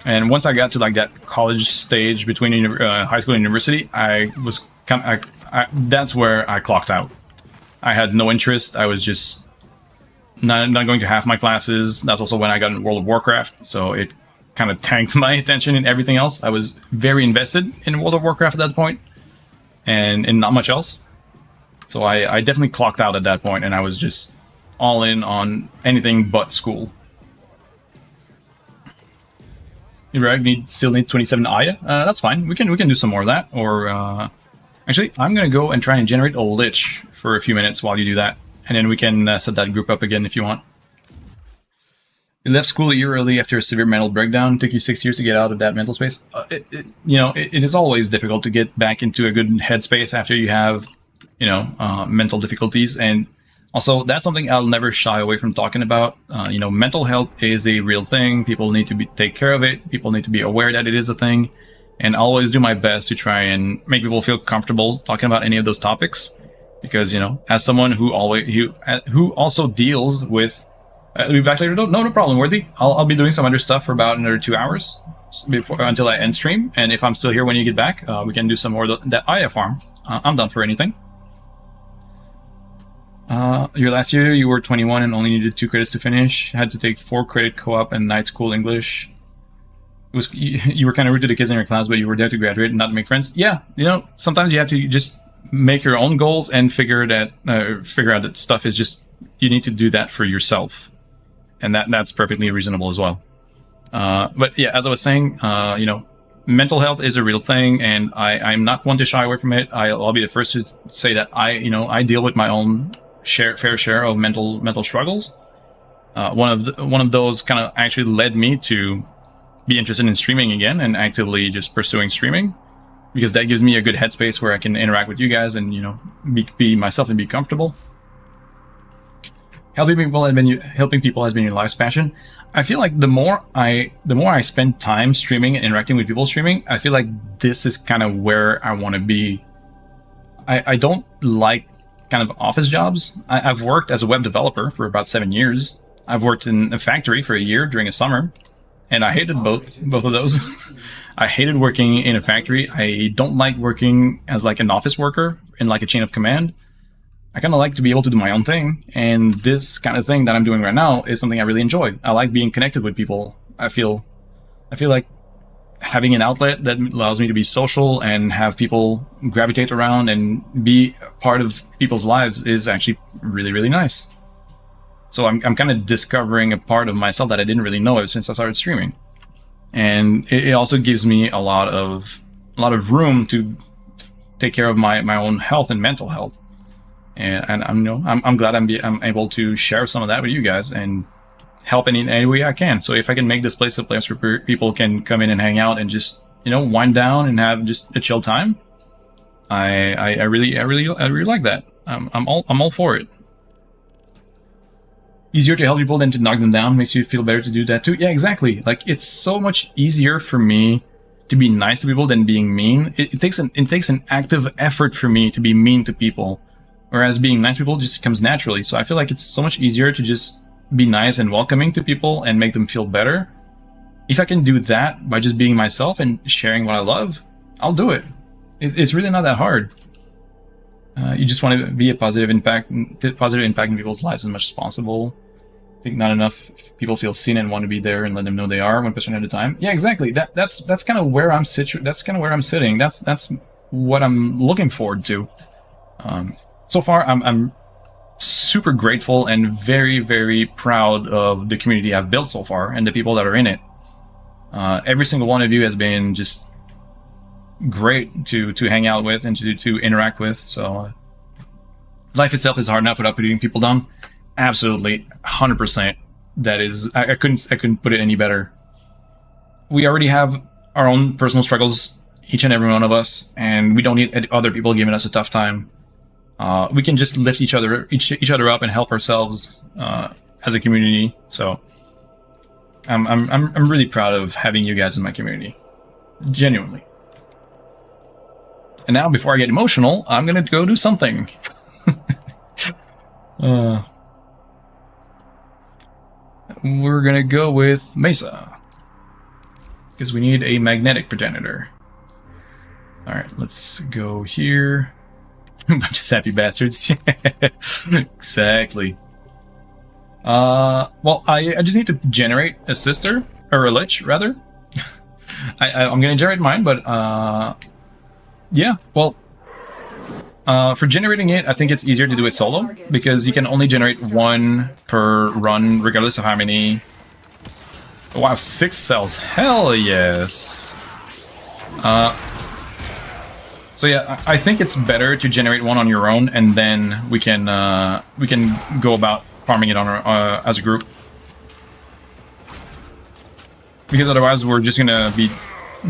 And once I got to like that college stage between high school and university, I was that's where I clocked out. I had no interest. I was just not going to half my classes. That's also when I got into World of Warcraft, so it kind of tanked my attention and everything else. I was very invested in World of Warcraft at that point, and not much else. So I definitely clocked out at that point, and I was just all in on anything but school. Right, still need 27 Aya. That's fine. We can do some more of that. Or actually, I'm gonna go and try and generate a lich for a few minutes while you do that, and then we can set that group up again if you want. You left school a year early after a severe mental breakdown. It took you 6 years to get out of that mental space. It is always difficult to get back into a good headspace after you have, mental difficulties. And also, that's something I'll never shy away from talking about. Mental health is a real thing. People need to take care of it. People need to be aware that it is a thing. and I'll always do my best to try and make people feel comfortable talking about any of those topics, because, you know, as someone who also deals with we'll be back later. No problem, Worthy. I'll be doing some other stuff for about another 2 hours before until I end stream, and if I'm still here when you get back, we can do some more of that Aya farm. I'm done for anything. Your last year, you were 21 and only needed 2 credits to finish. Had to take 4 credit co-op and night school English. It was you were kind of rude to the kids in your class, but you were there to graduate and not to make friends. Yeah, you know, sometimes you have to just make your own goals and figure out that stuff is just, you need to do that for yourself, and that's perfectly reasonable as well. But yeah, as I was saying, you know, mental health is a real thing, and I'm not one to shy away from it. I'll be the first to say that I deal with my own fair share of mental struggles. One of those kind of actually led me to be interested in streaming again and actively just pursuing streaming, because that gives me a good headspace where I can interact with you guys and, you know, be myself and be comfortable. Helping people has been your life's passion. I feel like the more I spend time streaming and interacting with people streaming, I feel like this is kind of where I want to be. I don't like kind of office jobs. I've worked as a web developer for about 7 years. I've worked in a factory for a year during a summer, and I hated both of those. I hated working in a factory. I don't like working as like an office worker in like a chain of command. I kind of like to be able to do my own thing, and this kind of thing that I'm doing right now is something I really enjoy. I like being connected with people. I feel like having an outlet that allows me to be social and have people gravitate around and be part of people's lives is actually really, really nice. So I'm kind of discovering a part of myself that I didn't really know ever since I started streaming, and it also gives me a lot of room to take care of my own health and mental health. And I'm glad I'm able to share some of that with you guys and help in any way I can. So if I can make this place a place where people can come in and hang out and just, you know, wind down and have just a chill time, I really like that. I'm all for it. Easier to help people than to knock them down. Makes you feel better to do that too. Yeah, exactly. Like, it's so much easier for me to be nice to people than being mean. It takes an active effort for me to be mean to people, whereas being nice to people just comes naturally. So I feel like it's so much easier to just be nice and welcoming to people and make them feel better. If I can do that by just being myself and sharing what I love, I'll do it. It's really not that hard. You just want to be a positive impact in people's lives as much as possible. I think not enough people feel seen and want to be there and let them know they are 1% at a time. Yeah, exactly. That's kind of where I'm sitting. That's what I'm looking forward to. So far, I'm super grateful and very, very proud of the community I've built so far and the people that are in it. Every single one of you has been just great to hang out with and to interact with. So life itself is hard enough without putting people down. Absolutely, 100%. That is, I couldn't put it any better. We already have our own personal struggles, each and every one of us, and we don't need other people giving us a tough time. We can just lift each other up and help ourselves as a community. So I'm really proud of having you guys in my community, genuinely. And now, before I get emotional, I'm gonna go do something. We're gonna go with Mesa, because we need a magnetic progenitor. Alright, let's go here. Bunch of sappy bastards. Exactly. Well, I just need to generate a sister, or a lich, rather. I'm gonna generate mine, but yeah, well, for generating it, I think it's easier to do it solo, because you can only generate one per run, regardless of how many. Wow, 6 cells. Hell yes. So yeah, I think it's better to generate one on your own, and then we can go about farming it on our, as a group. Because otherwise, we're just gonna be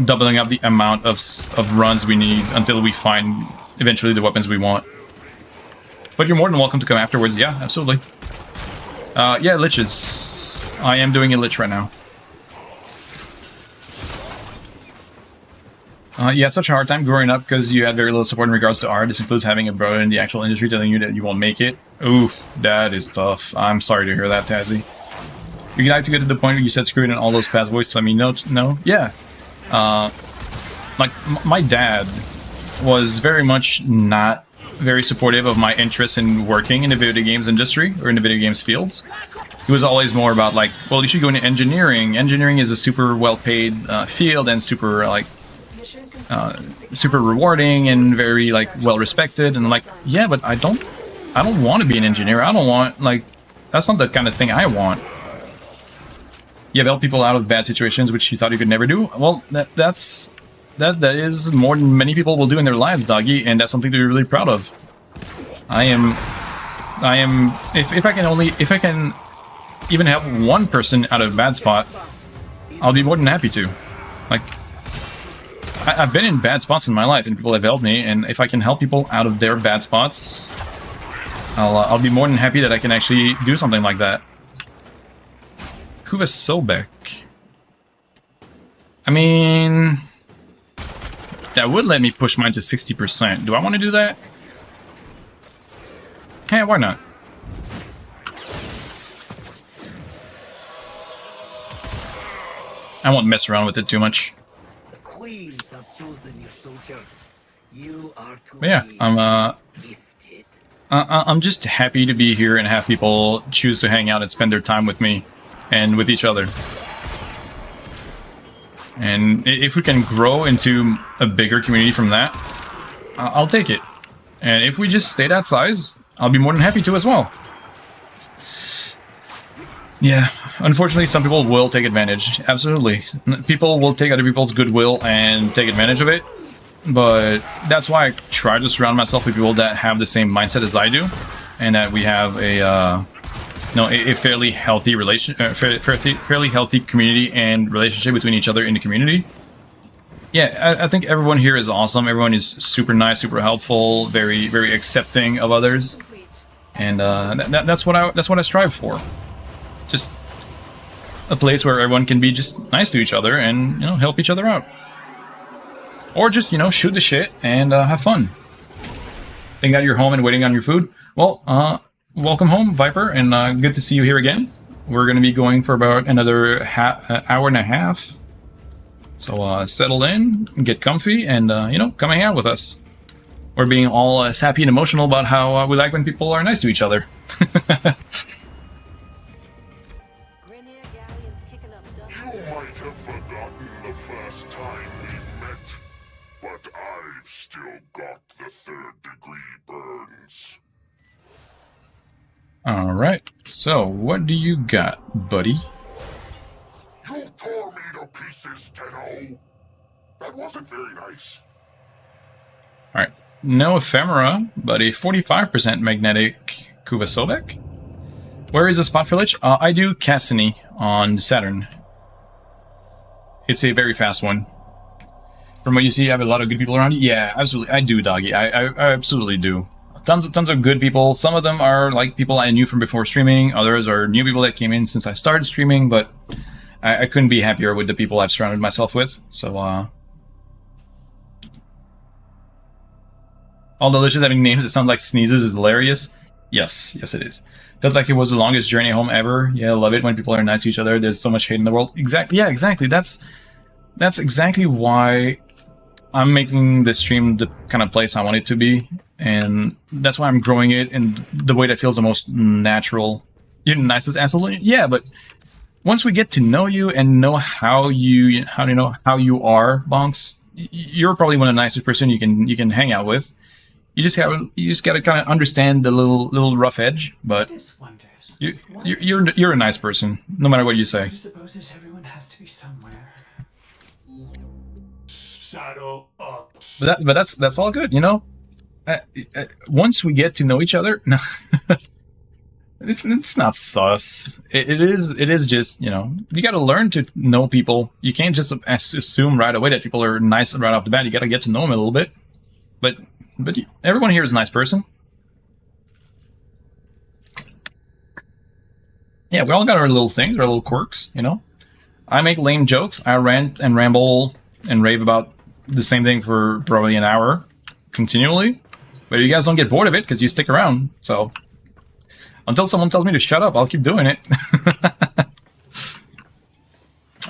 doubling up the amount of runs we need until we find eventually the weapons we want. But you're more than welcome to come afterwards. Yeah, absolutely. Yeah, liches. I am doing a lich right now. You had such a hard time growing up because you had very little support in regards to art. This includes having a brother in the actual industry telling you that you won't make it. Oof, that is tough. I'm sorry to hear that, Tazzy. You'd like to get to the point where you said screw it and all those past voices to let me know? No? Yeah. Like, my dad was very much not very supportive of my interest in working in the video games industry or in the video games fields. He was always more about like, well, you should go into engineering. Engineering is a super well-paid field and super like super rewarding and very like well-respected. And I'm like, yeah, but I don't want to be an engineer. I don't want like that's not the kind of thing I want. You have helped people out of bad situations which you thought you could never do. Well, that is more than many people will do in their lives, doggy, and that's something to be really proud of. I am if I can even help one person out of a bad spot, I'll be more than happy to. Like, I've been in bad spots in my life, and people have helped me, and if I can help people out of their bad spots, I'll be more than happy that I can actually do something like that. Kuva Sobek. I mean, that would let me push mine to 60%. Do I want to do that? Hey, why not? I won't mess around with it too much. The queens have chosen your soldier. You are to But yeah, be gifted. I'm just happy to be here and have people choose to hang out and spend their time with me and with each other. And if we can grow into a bigger community from that, I'll take it. And if we just stay that size, I'll be more than happy to as well. Yeah, unfortunately, some people will take advantage. Absolutely. People will take other people's goodwill and take advantage of it. But that's why I try to surround myself with people that have the same mindset as I do. And that we have a fairly healthy fairly healthy community and relationship between each other in the community. Yeah, I think everyone here is awesome. Everyone is super nice, super helpful, very, very accepting of others, and that's what I strive for. Just a place where everyone can be just nice to each other and help each other out, or just shoot the shit and have fun. Think that you're home and waiting on your food. Well, welcome home, Viper, and good to see you here again. We're going to be going for about another hour and a half. So settle in, get comfy, and come hang out with us. We're being all happy and emotional about how we like when people are nice to each other. You might have forgotten the first time we met, but I've still got the third-degree burns. Alright, so what do you got, buddy? You tore me to pieces, Tenno. That wasn't very nice. Alright, no ephemera, but a 45% magnetic Kuva Sobek. Where is the spot for Lich? I do Cassini on Saturn. It's a very fast one. From what you see, I have a lot of good people around you. Yeah, absolutely. I do, doggy. I absolutely do. Tons of good people. Some of them are like people I knew from before streaming. Others are new people that came in since I started streaming, but I couldn't be happier with the people I've surrounded myself with. So, all the Liches having names that sound like sneezes is hilarious. Yes, it is. Felt like it was the longest journey home ever. Yeah, I love it when people are nice to each other. There's so much hate in the world. Exactly. Yeah, exactly. That's exactly why I'm making this stream the kind of place I want it to be, and that's why I'm growing it in the way that feels the most natural. You're the nicest asshole. Yeah, but once we get to know you and know how you are, Bonks, you're probably one of the nicest person you can hang out with. You just gotta kind of understand the little rough edge, but you're a nice person, no matter what you say. I suppose that everyone has to be somewhere. Saddle up. But that's all good, once we get to know each other, no, it's not sus. It is just you got to learn to know people. You can't just assume right away that people are nice right off the bat. You got to get to know them a little bit. But everyone here is a nice person. Yeah, we all got our little things, our little quirks. I make lame jokes. I rant and ramble and rave about the same thing for probably an hour continually. But you guys don't get bored of it because you stick around. So until someone tells me to shut up, I'll keep doing it.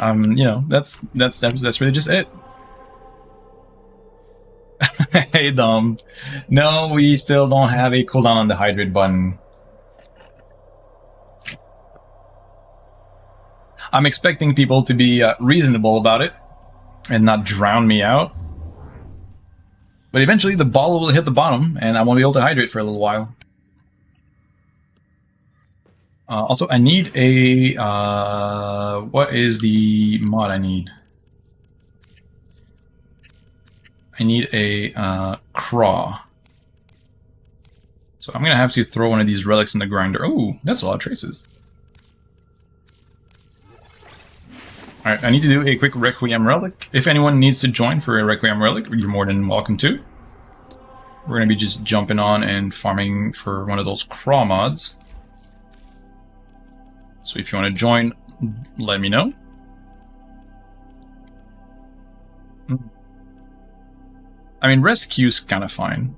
You know, that's really just it. Hey, Dom. No, we still don't have a cooldown on the hydrate button. I'm expecting people to be reasonable about it and not drown me out. But eventually the ball will hit the bottom and I won't be able to hydrate for a little while. Also, I need a... what is the mod I need? I need a craw. So I'm going to have to throw one of these relics in the grinder. Oh, that's a lot of traces. Alright, I need to do a quick Requiem Relic. If anyone needs to join for a Requiem Relic, you're more than welcome to. We're going to be just jumping on and farming for one of those craw mods. So if you want to join, let me know. I mean, rescue's kind of fine.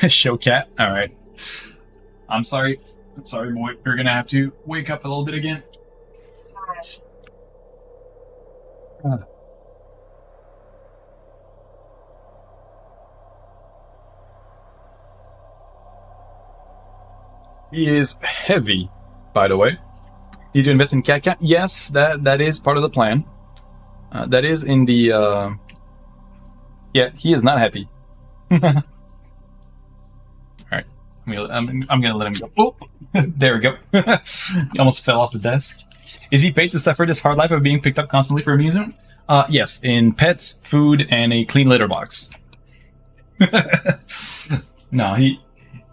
Show cat? Alright. I'm sorry. I'm sorry, boy. You're gonna have to wake up a little bit again. He is heavy, by the way. Need to invest in cat? Yes, that is part of the plan. That is in the... Yeah, he is not happy. Alright. I'm gonna let him go. Oh! There we go. He almost fell off the desk. Is he paid to suffer this hard life of being picked up constantly for amusement? Yes, in pets, food, and a clean litter box. No,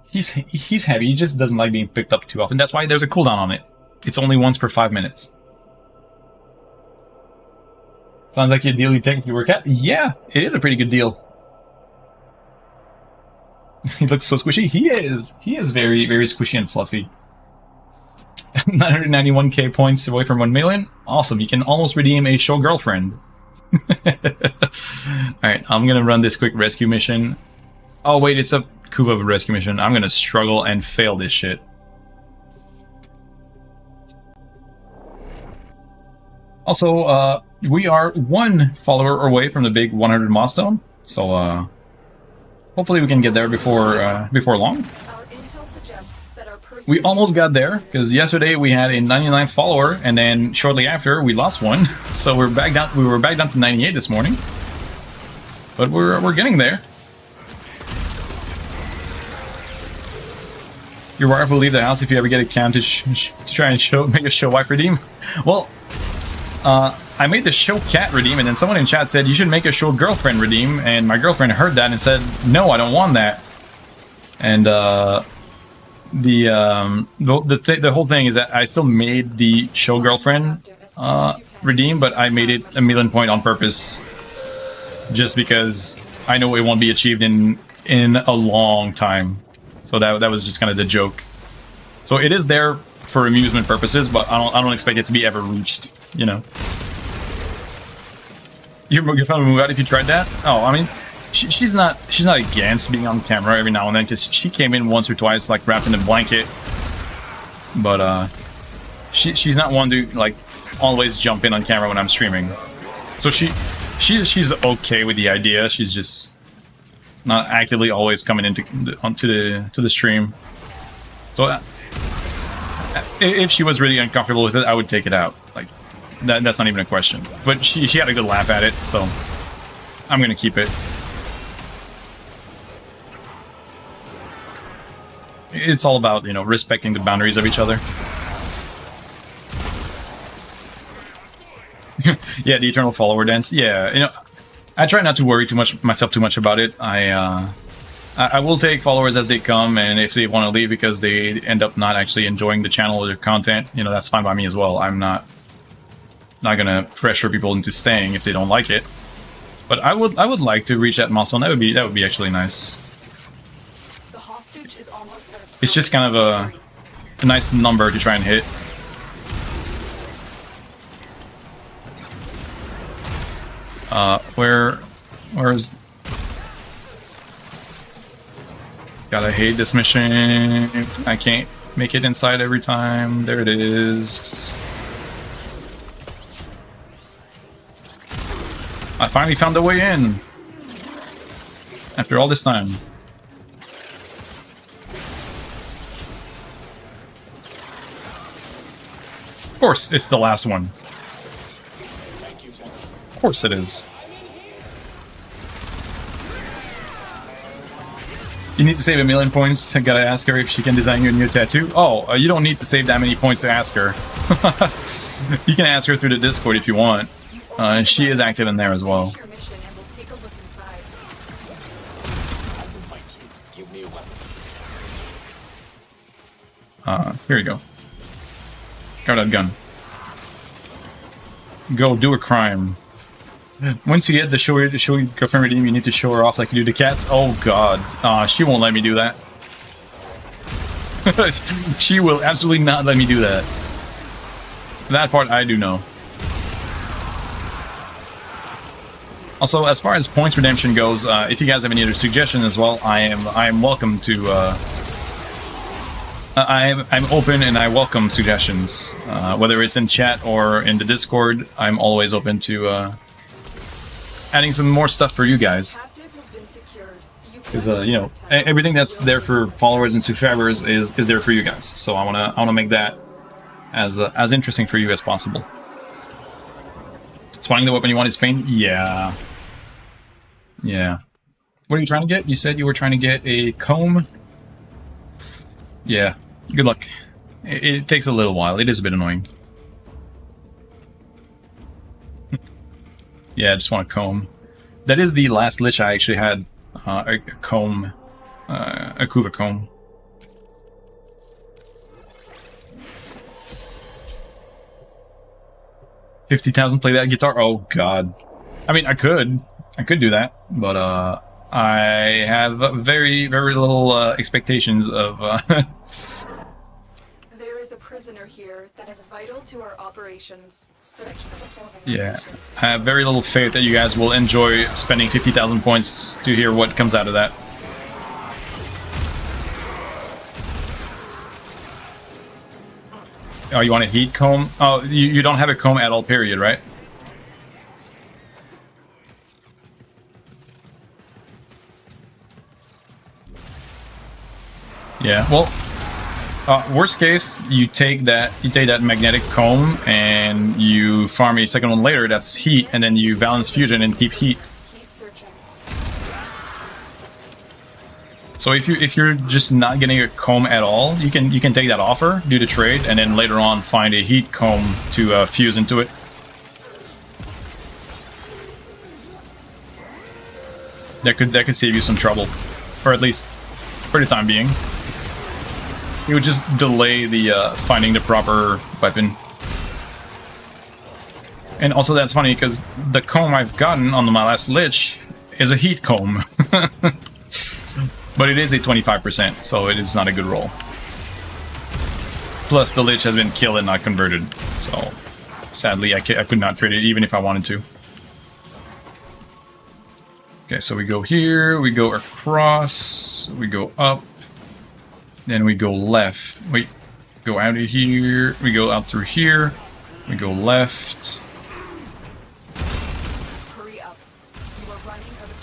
he's heavy. He just doesn't like being picked up too often. That's why there's a cooldown on it. It's only once per 5 minutes. Sounds like a deal you take if you work out. Yeah, it is a pretty good deal. He looks so squishy. He is. He is very, very squishy and fluffy. 991k points away from 1 million. Awesome. You can almost redeem a show girlfriend. Alright, I'm gonna run this quick rescue mission. Oh wait, it's a Kuva rescue mission. I'm gonna struggle and fail this shit. Also, we are 1 follower away from the big 100 milestone, so hopefully we can get there before long. Our intel suggests that our We almost got there, because yesterday we had a 99th follower, and then shortly after we lost one. So we're back down. We were back down to 98 this morning, but we're getting there. Your wife will leave the house if you ever get a cam to try and make a show wife redeem. Well, I made the show cat redeem, and then someone in chat said you should make a show girlfriend redeem, and my girlfriend heard that and said, no, I don't want that. And the whole thing is that I still made the show girlfriend redeem, but I made it a 1,000,000 point on purpose, just because I know it won't be achieved in a long time. So that was just kind of the joke. So it is there for amusement purposes, but I don't expect it to be ever reached, you know. Your family move out if you tried that? Oh, I mean, she's not against being on camera every now and then, because she came in once or twice like wrapped in a blanket. But she's not one to like always jump in on camera when I'm streaming. So she's okay with the idea. She's just not actively always coming into the stream. So if she was really uncomfortable with it, I would take it out. Like that's not even a question. But she had a good laugh at it, so I'm gonna keep it. It's all about, you know, respecting the boundaries of each other. Yeah, the eternal follower dance. Yeah, you know, I try not to worry too much about it. I will take followers as they come, and if they want to leave because they end up not actually enjoying the channel or the content, you know, that's fine by me as well. I'm not gonna pressure people into staying if they don't like it. But I would like to reach that milestone. That would be actually nice. The hostage is almost out of It's just kind of a nice number to try and hit. Where's... God, I hate this mission. I can't make it inside every time. There it is. I finally found a way in. After all this time. Of course, it's the last one. Of course it is. You need to save 1,000,000 points. I gotta ask her if she can design you a new tattoo. Oh, you don't need to save that many points to ask her. You can ask her through the Discord if you want. She is active in there as well. Finish your mission and we'll take a look inside. Here you go. Grab that gun. Go do a crime. Once you get the show your girlfriend redeem, you need to show her off like you do the cats. Oh god. She won't let me do that. She will absolutely not let me do that. That part I do know. Also, as far as points redemption goes, if you guys have any other suggestions as well, I am welcome to. I'm open and I welcome suggestions, whether it's in chat or in the Discord. I'm always open to adding some more stuff for you guys. Captive has been secured. Because you know, everything that's there for followers and subscribers is there for you guys. So I wanna make that as interesting for you as possible. It's finding the weapon you want is pain. Yeah. Yeah. What are you trying to get? You said you were trying to get a comb. Yeah. Good luck. It takes a little while. It is a bit annoying. Yeah, I just want a comb. That is the last lich I actually had. A comb. A Kuva comb. $50,000 play that guitar? Oh god. I mean, I could do that, but I have very little expectations of. There is a prisoner here that is vital to our operations. Search for the form of Yeah, information. I have very little faith that you guys will enjoy spending 50,000 points to hear what comes out of that. Oh, you want a heat comb? Oh, you don't have a comb at all, period, right? Yeah, well, worst case, you take that magnetic comb and you farm a second one later. That's heat, and then you balance fusion and keep heat. Keep searching. So if you're just not getting a comb at all, you can take that offer, do the trade, and then later on find a heat comb to fuse into it. That could save you some trouble, or at least for the time being. It would just delay the finding the proper weapon. And also that's funny because the comb I've gotten on my last lich is a heat comb. But it is a 25%, so it is not a good roll. Plus the lich has been killed and not converted, so sadly I could not trade it even if I wanted to. Okay, so we go here, we go across, we go up. Then we go left. Wait, go out of here. We go out through here. We go left. Hurry up. You are running out of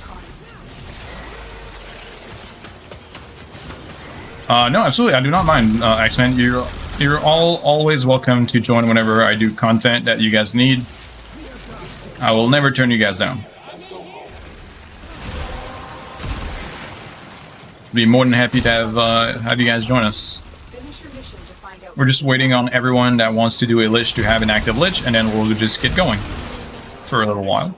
time. No, absolutely. I do not mind, X-Men. You're all always welcome to join whenever I do content that you guys need. I will never turn you guys down. Be more than happy to have you guys join us. Finish your mission to find out. We're just waiting on everyone that wants to do a lich to have an active lich, and then we'll just get going for a little while.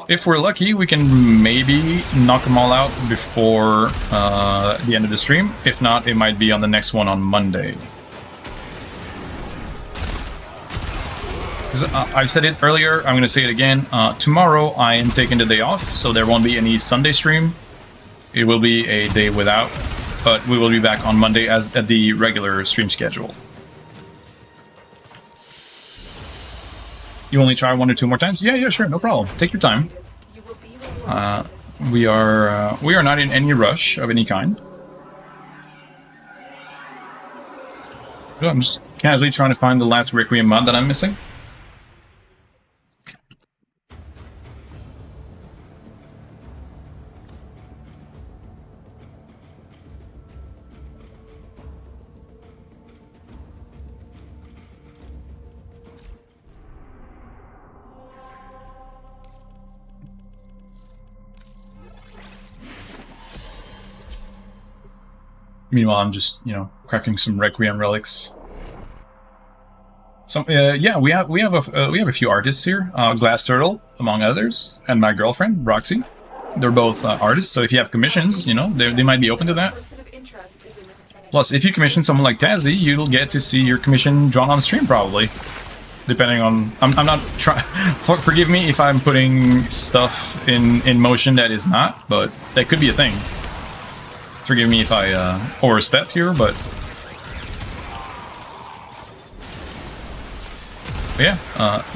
If we're lucky, we can maybe knock them all out before the end of the stream. If not, it might be on the next one on Monday. I've said it earlier, I'm going to say it again. Tomorrow I am taking the day off, so there won't be any Sunday stream. It will be a day without, but we will be back on Monday at the regular stream schedule. You only try 1 or 2 more times? Yeah, sure, no problem. Take your time. You will be rewarded for this. We are not in any rush of any kind. I'm just casually trying to find the last Requiem mod that I'm missing. Meanwhile, I'm just, cracking some Requiem relics. So, yeah, we have a few artists here. Glass Turtle, among others, and my girlfriend, Roxy. They're both artists, so if you have commissions, they might be open to that. Person of interest is in the vicinity. Plus, if you commission someone like Tazzy, you'll get to see your commission drawn on stream, probably. Depending on... I'm not trying... Forgive me if I'm putting stuff in motion that is not, but that could be a thing. Forgive me if I overstep here, but yeah,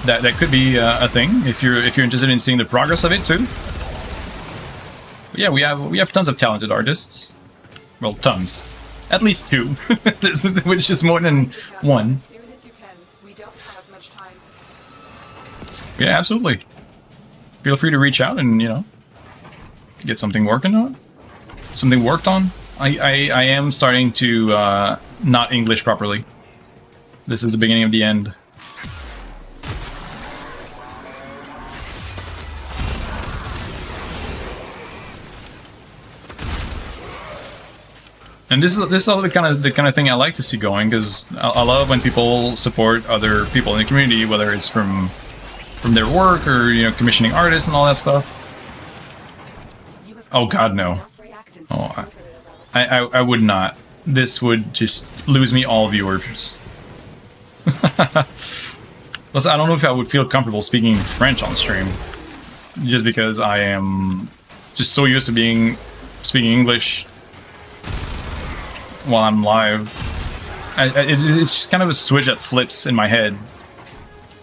that could be a thing if you're interested in seeing the progress of it too. But yeah, we have tons of talented artists. Well, tons, at least 2, which is more than 1. As soon as you can. We don't have much time. Yeah, absolutely. Feel free to reach out and get something working on. Something worked on. I am starting to not English properly. This is the beginning of the end. And this is all the kind of thing I like to see going, because I love when people support other people in the community, whether it's from their work or commissioning artists and all that stuff. Oh God, no. Oh, I would not. This would just lose me all viewers. Plus, I don't know if I would feel comfortable speaking French on stream, just because I am just so used to speaking English while I'm live. It's just kind of a switch that flips in my head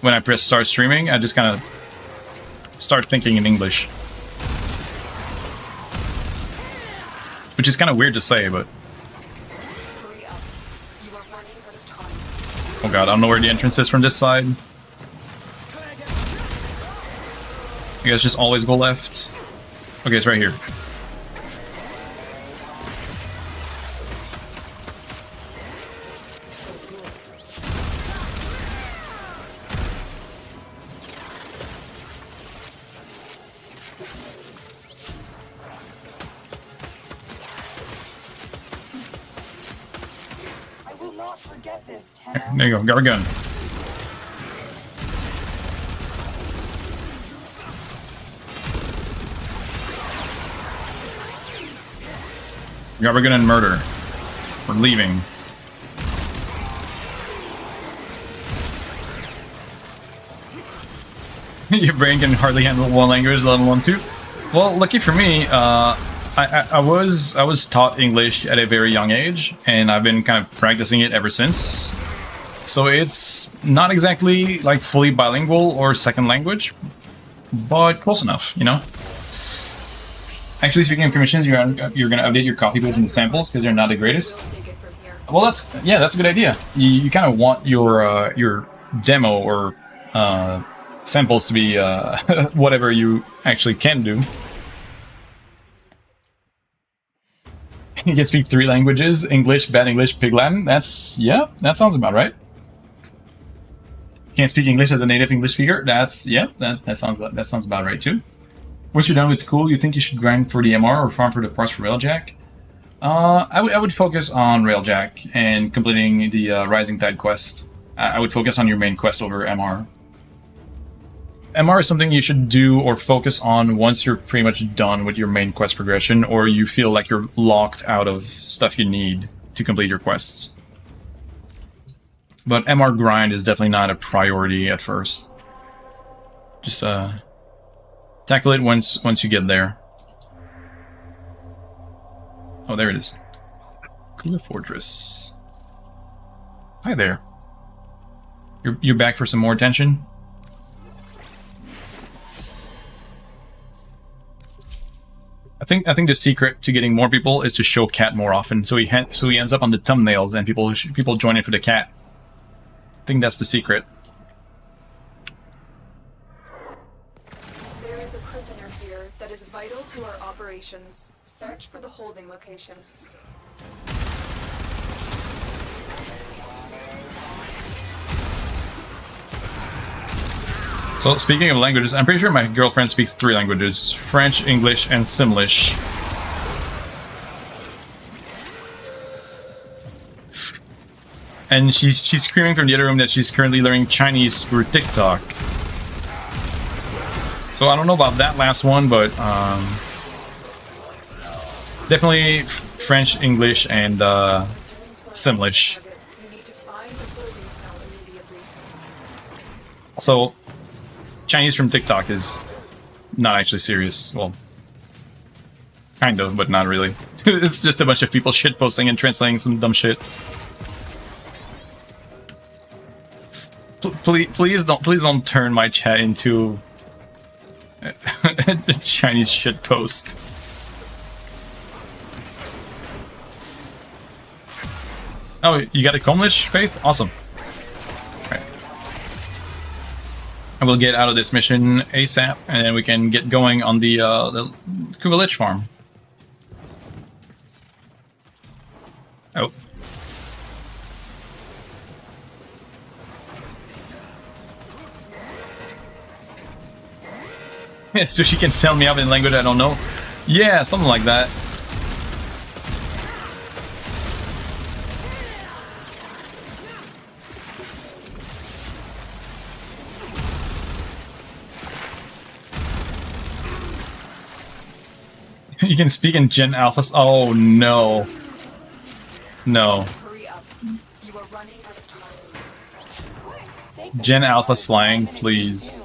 when I press start streaming. I just kind of start thinking in English. Which is kind of weird to say, but... Hurry up. You are running out of time. Oh God, I don't know where the entrance is from this side. You guys just always go left. Okay, it's right here. There you go, got a gun. Grab a gun and murder. We're leaving. Your brain can hardly handle one language, let alone 2. Well, lucky for me, I was taught English at a very young age, and I've been kind of practicing it ever since. So it's not exactly like fully bilingual or second language, but close enough, Actually, speaking of commissions, you're gonna update your coffee page and the samples because they're not the greatest. Take it from here. Well, that's a good idea. You kind of want your demo or samples to be whatever you actually can do. You can speak 3 languages: English, Bad English, Pig Latin. That sounds about right. Can't speak English as a native English speaker. That sounds about right too. Once you're done with school, you think you should grind for the MR or farm for the parts for Railjack? I would focus on Railjack and completing the Rising Tide quest. I would focus on your main quest over MR. MR is something you should do or focus on once you're pretty much done with your main quest progression, or you feel like you're locked out of stuff you need to complete your quests. But MR grind is definitely not a priority at first. Just tackle it once you get there. Oh, there it is. Kula Fortress. Hi there. You're back for some more attention? I think the secret to getting more people is to show cat more often, so he ends up on the thumbnails and people join in for the cat. I think that's the secret. There is a prisoner here that is vital to our operations. Search for the holding location. So speaking of languages, I'm pretty sure my girlfriend speaks 3 languages: French, English, and Simlish. And she's screaming from the other room that she's currently learning Chinese through TikTok. So I don't know about that last one, but definitely French, English, and Simlish. You need to find the holding cell immediately. So Chinese from TikTok is not actually serious. Well, kind of, but not really. It's just a bunch of people shitposting and translating some dumb shit. Please don't turn my chat into a Chinese shitpost. Oh, you got a Comlish, Faith? Awesome. Right. I will get out of this mission ASAP, and then we can get going on the Kuvalich farm. Oh. So she can tell me up in language I don't know? Yeah, something like that. You can speak in Gen Alpha. Oh no. No. Hurry up. You are running out of time. Gen Alpha slang, please.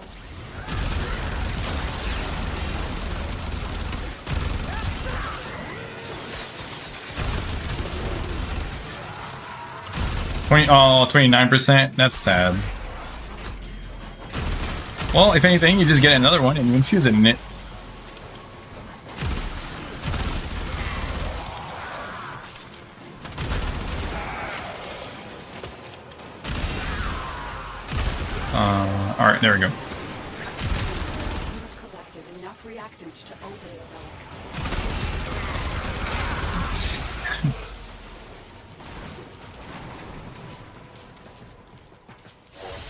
Oh, 29%? That's sad. Well, if anything, you just get another one and you infuse it in it. Alright, there we go. You have collected enough reactants to open the relic.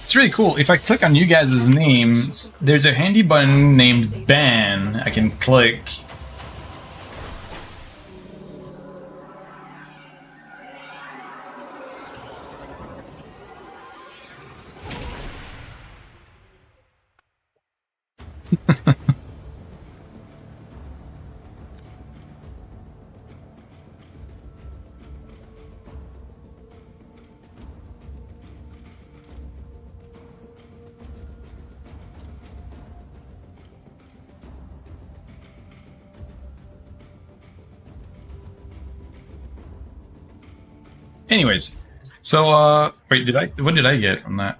It's really cool. If I click on you guys' names, there's a handy button named ban I can click. Anyways, so wait, what did I get from that?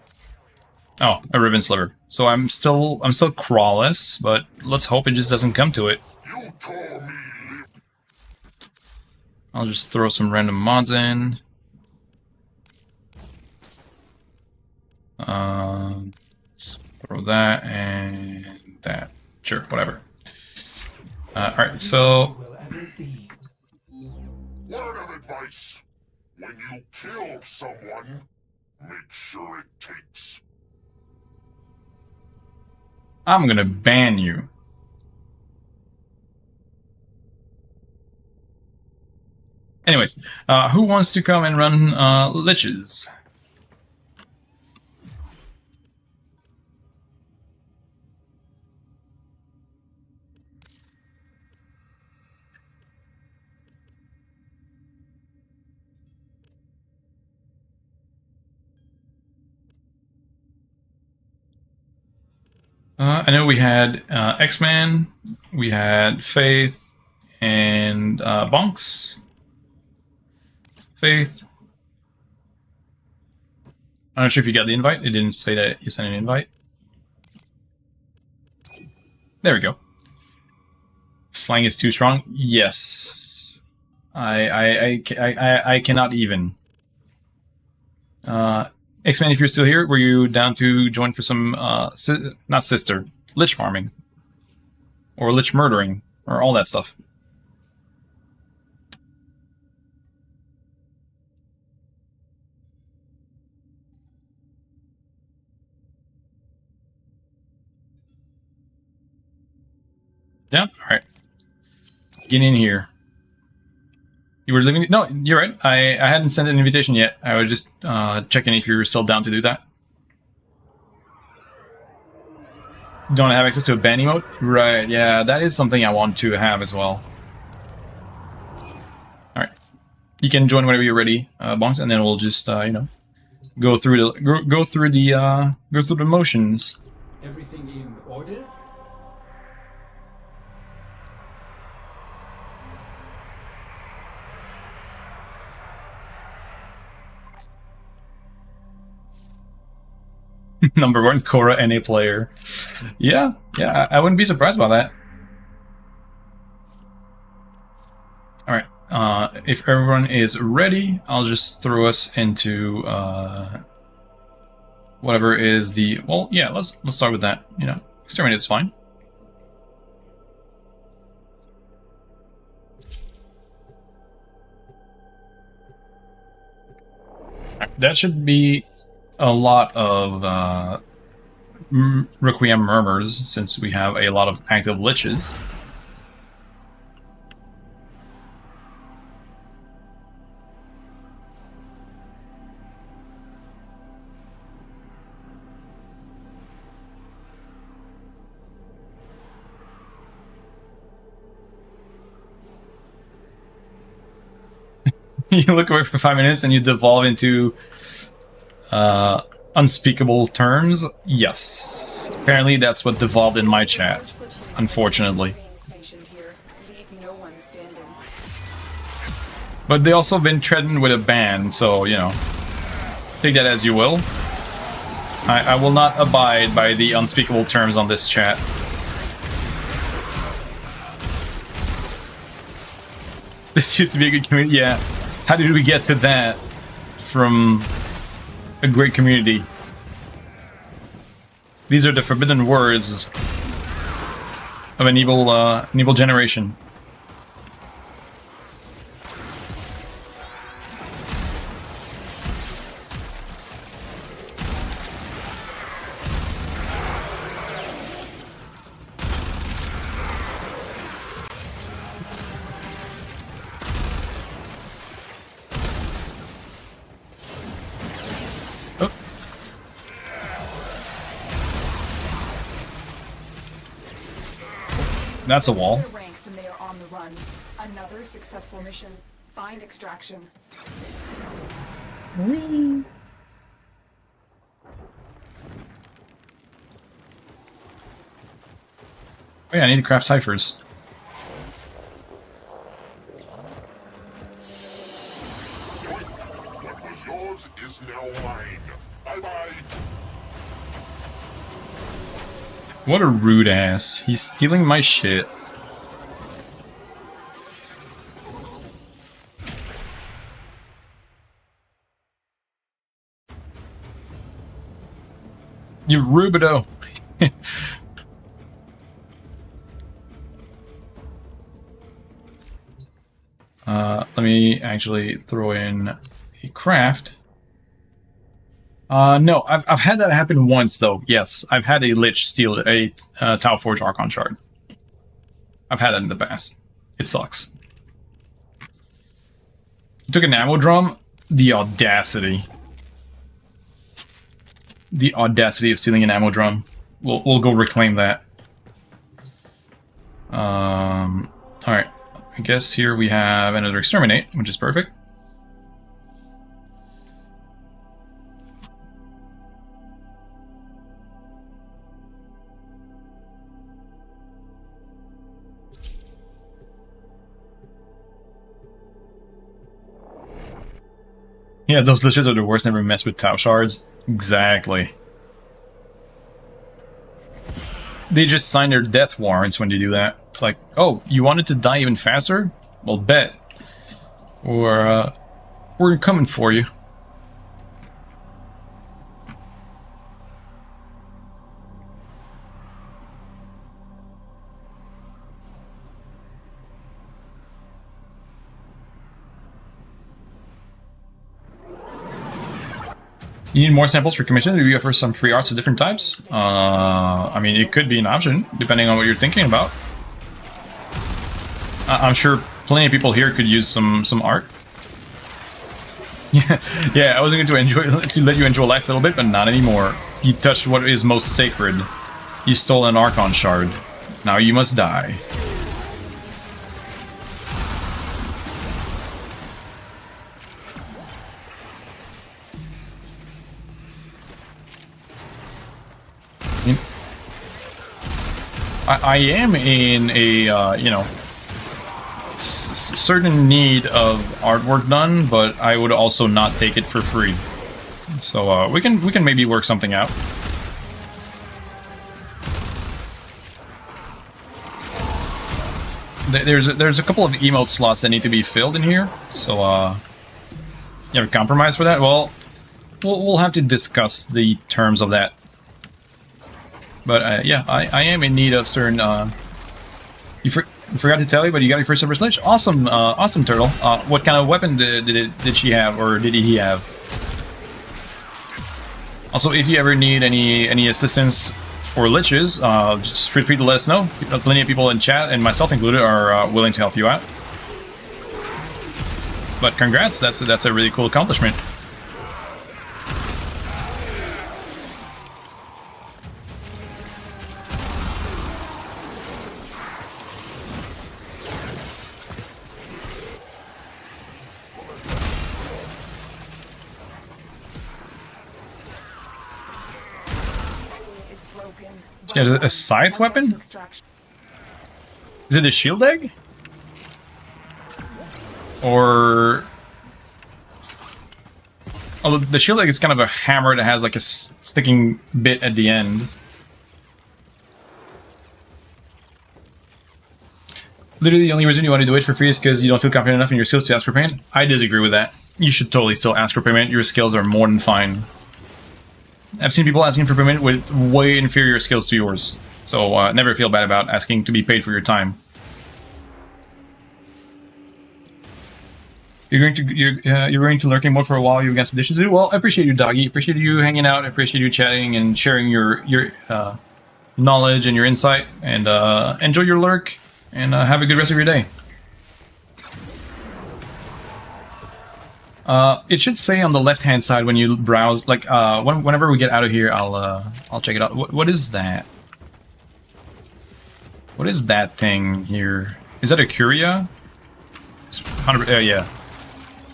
Oh, a ribbon sliver. So I'm still crawless, but let's hope it just doesn't come to it. You tore me I'll just throw some random mods in. Let's throw that and that. Sure, whatever. Alright, so Will ever be. word of advice. When you kill someone, make sure it takes. I'm gonna ban you. Anyways, who wants to come and run liches? I know we had X-Man, we had Faith, and Bonks. Faith. I'm not sure if you got the invite. It didn't say that you sent an invite. There we go. slang is too strong. Yes, I cannot even. X-Man, if you're still here, were you down to join for some not sister lich farming or lich murdering or all that stuff? Yeah. All right. Get in here. You were leaving? No, you're right. I hadn't sent an invitation yet. I was just checking if you were still down to do that. Don't have access to a ban emote? Right, yeah, that is something I want to have as well. Alright. You can join whenever you're ready, Bonks, and then we'll just you know, go through the motions. Everything in order? Number 1 Korra NA player. Yeah, I wouldn't be surprised by that. Alright, if everyone is ready, I'll just throw us into whatever is the... Well, yeah, let's start with that. You know, exterminate is fine. That should be a lot of Requiem Murmurs, since we have a lot of active liches. You look away for 5 minutes and you devolve into unspeakable terms. Yes, apparently that's what devolved in my chat, unfortunately. But they also been threatened with a ban, so you know, take that as you will. I will not abide by the unspeakable terms on this chat. This used to be a good community. Yeah, how did we get to that from a great community? These are the forbidden words of an evil generation. That's a wall. Ranks and they are on the run. Another successful mission. Find extraction. Whee. Oh yeah, I need to craft ciphers. What was yours is now mine. Bye-bye. What a rude ass. He's stealing my shit. You rubido. Let me actually throw in a craft. No, I've had that happen once though. Yes, I've had a lich steal a Tau Forge Archon shard. I've had that in the past. It sucks. Took an ammo drum. The audacity. The audacity of stealing an ammo drum. We'll go reclaim that. Alright. I guess here we have another exterminate, which is perfect. Yeah, those liches are the worst. Never mess with Tau shards. Exactly. They just sign their death warrants when they do that. It's like, oh, you wanted to die even faster? Well, bet. Or, we're coming for you. You need more samples for commission? Do you offer some free arts of different types? I mean, it could be an option, depending on what you're thinking about. I'm sure plenty of people here could use some art. Yeah, I was going to let you enjoy life a little bit, but not anymore. You touched what is most sacred. You stole an Archon shard. Now you must die. I am in a, you know, certain need of artwork done, but I would also not take it for free. So we can maybe work something out. There's a couple of emote slots that need to be filled in here. So you have a compromise for that? Well, we'll have to discuss the terms of that. But yeah, I am in need of certain. You forgot to tell you, but you got your first ever sledge. Awesome, awesome turtle. What kind of weapon did she have, or did he have? Also, if you ever need any assistance for liches, just feel free to let us know. Plenty of people in chat, and myself included, are willing to help you out. But congrats, that's a really cool accomplishment. She has a scythe weapon? Is it a shield egg? Or... although the shield egg is kind of a hammer that has like a sticking bit at the end. Literally the only reason you want to do it for free is because you don't feel confident enough in your skills to ask for payment? I disagree with that. You should totally still ask for payment. Your skills are more than fine. I've seen people asking for payment with way inferior skills to yours. So never feel bad about asking to be paid for your time. You're going to lurking mode for a while. You got some dishes to do. Well, I appreciate you, doggy. Appreciate you hanging out. I appreciate you chatting and sharing your knowledge and your insight. And enjoy your lurk. And have a good rest of your day. It should say on the left-hand side when you browse, like, whenever we get out of here, I'll check it out. What is that? What is that thing here? Is that a Curia? It's 100%, yeah.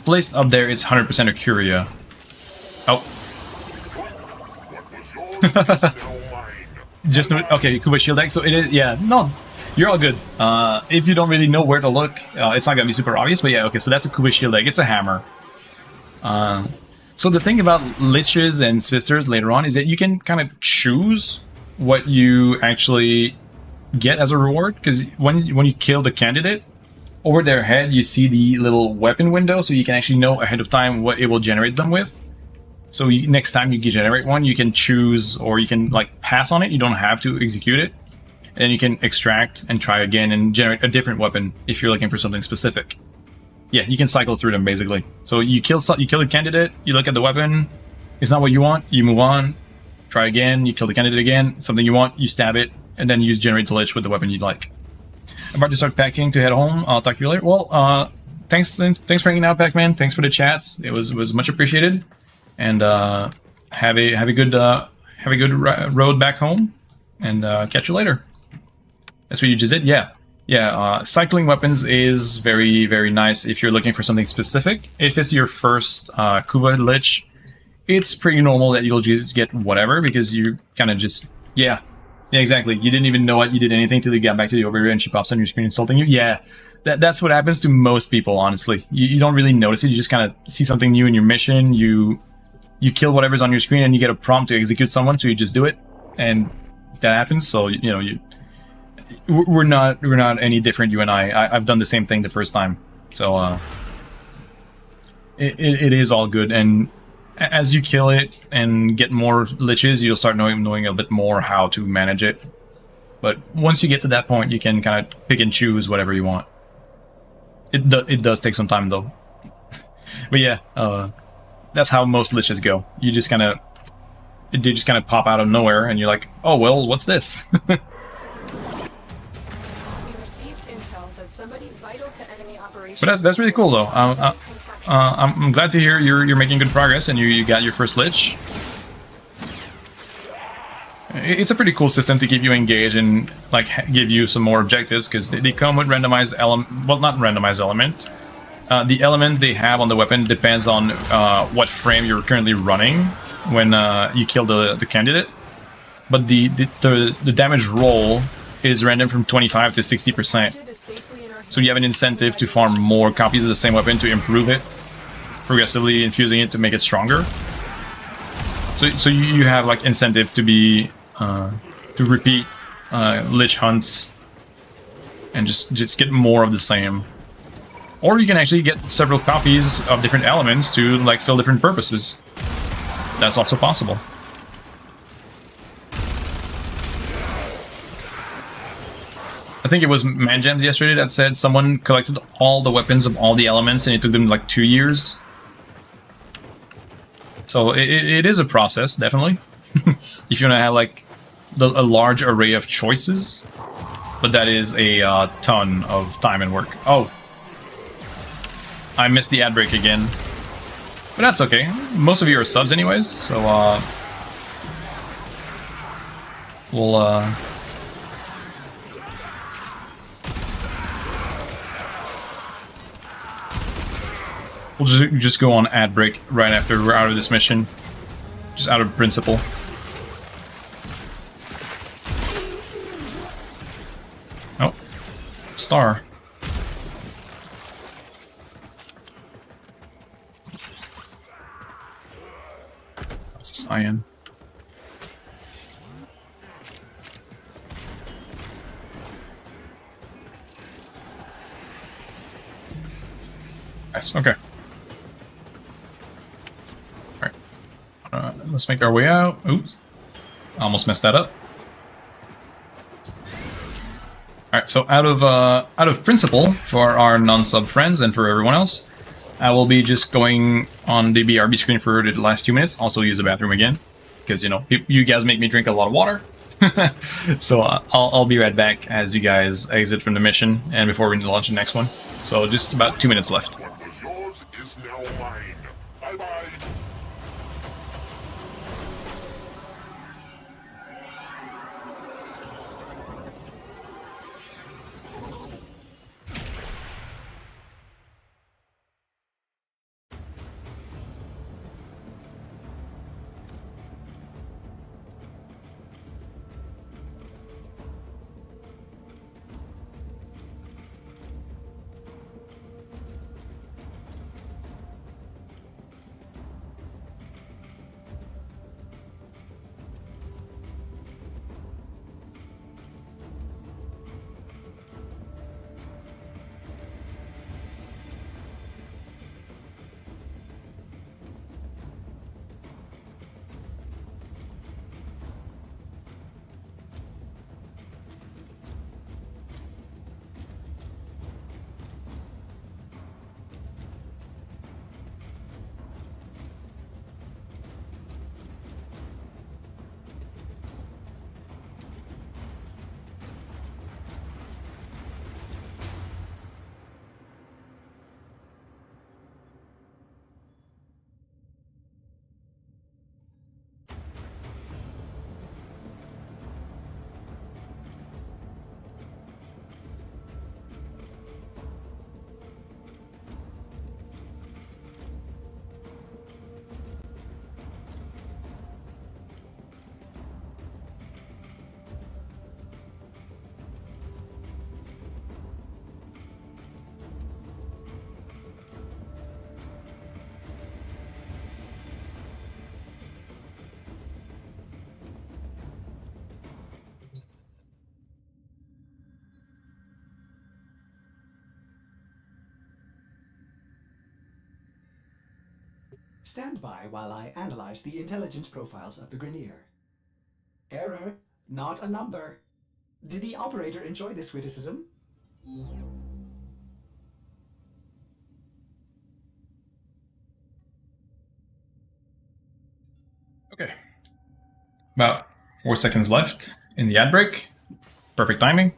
Placed up there is 100% a Curia. Oh. Just, okay, Kuba Shield Egg, so it is, yeah, no, you're all good. If you don't really know where to look, it's not gonna be super obvious, but yeah, okay, so that's a Kuba Shield Egg, it's a hammer. So the thing about liches and sisters later on is that you can kind of choose what you actually get as a reward, because when you kill the candidate, over their head you see the little weapon window, so you can actually know ahead of time what it will generate them with. So next time you generate one, you can choose, or you can like pass on it, you don't have to execute it, and you can extract and try again and generate a different weapon if you're looking for something specific. Yeah, you can cycle through them basically. So you kill the candidate, you look at the weapon, it's not what you want, you move on, try again, you kill the candidate again, something you want, you stab it, and then you generate the lich with the weapon you'd like. I'm about to start packing to head home. I'll talk to you later. Well, thanks for hanging out, Pac-Man. Thanks for the chats. It was much appreciated, and have a good road back home, and catch you later. That's what you just did, yeah. Yeah, cycling weapons is very, very nice if you're looking for something specific. If it's your first Kuva Lich, it's pretty normal that you'll just get whatever, because you kind of just... Yeah, exactly. You didn't even know it, you did anything till you got back to the overview and she pops on your screen insulting you. Yeah, that's what happens to most people, honestly. You don't really notice it, you just kind of see something new in your mission, you kill whatever's on your screen and you get a prompt to execute someone, so you just do it, and that happens. So we're not any different. You and I've done the same thing the first time. So it is all good. And as you kill it and get more liches, you'll start knowing a bit more how to manage it. But once you get to that point, you can kind of pick and choose whatever you want. It does take some time though. But yeah, that's how most liches go. You just kind of they just kind of pop out of nowhere, and you're like, oh well, what's this? We received intel that somebody vital to enemy operations. But that's really cool though. I'm glad to hear you're making good progress and you got your first lich. It's a pretty cool system to keep you engaged and like give you some more objectives, because they come with randomized element. Well, not randomized element. The element they have on the weapon depends on what frame you're currently running when you kill the candidate. But the damage roll is random from 25 to 60%. So you have an incentive to farm more copies of the same weapon to improve it, progressively infusing it to make it stronger. So you have like incentive to be to repeat lich hunts and just get more of the same. Or you can actually get several copies of different elements to like fill different purposes. That's also possible. I think it was Mangems yesterday that said someone collected all the weapons of all the elements and it took them like 2 years. So it is a process, definitely. If you want to have like a large array of choices. But that is a ton of time and work. Oh. I missed the ad break again. But that's okay. Most of you are subs anyways, so we'll just go on ad break right after we're out of this mission. Just out of principle. Oh. Star. That's a cyan. Nice, okay. Alright. Let's make our way out. Oops. Almost messed that up. Alright, so out of principle for our non-sub friends and for everyone else, I will be just going on the BRB screen for the last 2 minutes. Also use the bathroom again, because you know you guys make me drink a lot of water. So I'll be right back as you guys exit from the mission and before we launch the next one. So just about 2 minutes left. What was yours is now mine. Bye-bye. Stand by while I analyze the intelligence profiles of the Grenier. Error, not a number. Did the operator enjoy this witticism? Okay. About 4 seconds left in the ad break. Perfect timing.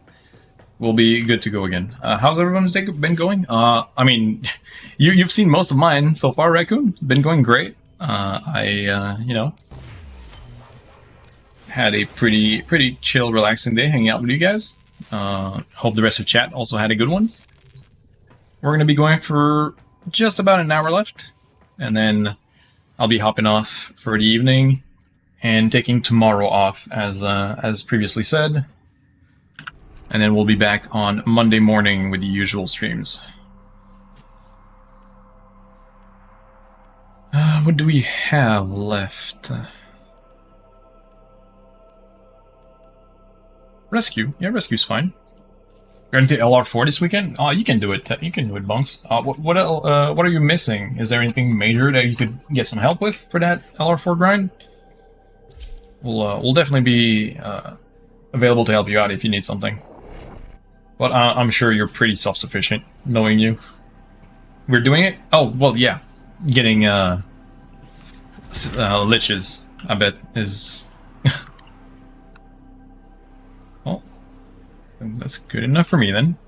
We'll be good to go again. How's everyone's day been going? I mean, you've seen most of mine so far, Raccoon. Been going great. You know, had a pretty chill, relaxing day hanging out with you guys. Hope the rest of chat also had a good one. We're gonna be going for just about an hour left, and then I'll be hopping off for the evening and taking tomorrow off, as previously said. And then we'll be back on Monday morning with the usual streams. What do we have left? Rescue. Yeah, rescue's fine. You're going to LR4 this weekend? Oh, you can do it. You can do it, Bunks. What are you missing? Is there anything major that you could get some help with for that LR4 grind? We'll definitely be available to help you out if you need something. But I'm sure you're pretty self-sufficient, knowing you. We're doing it? Oh, well, yeah. Getting liches, I bet, is... Well, that's good enough for me, then.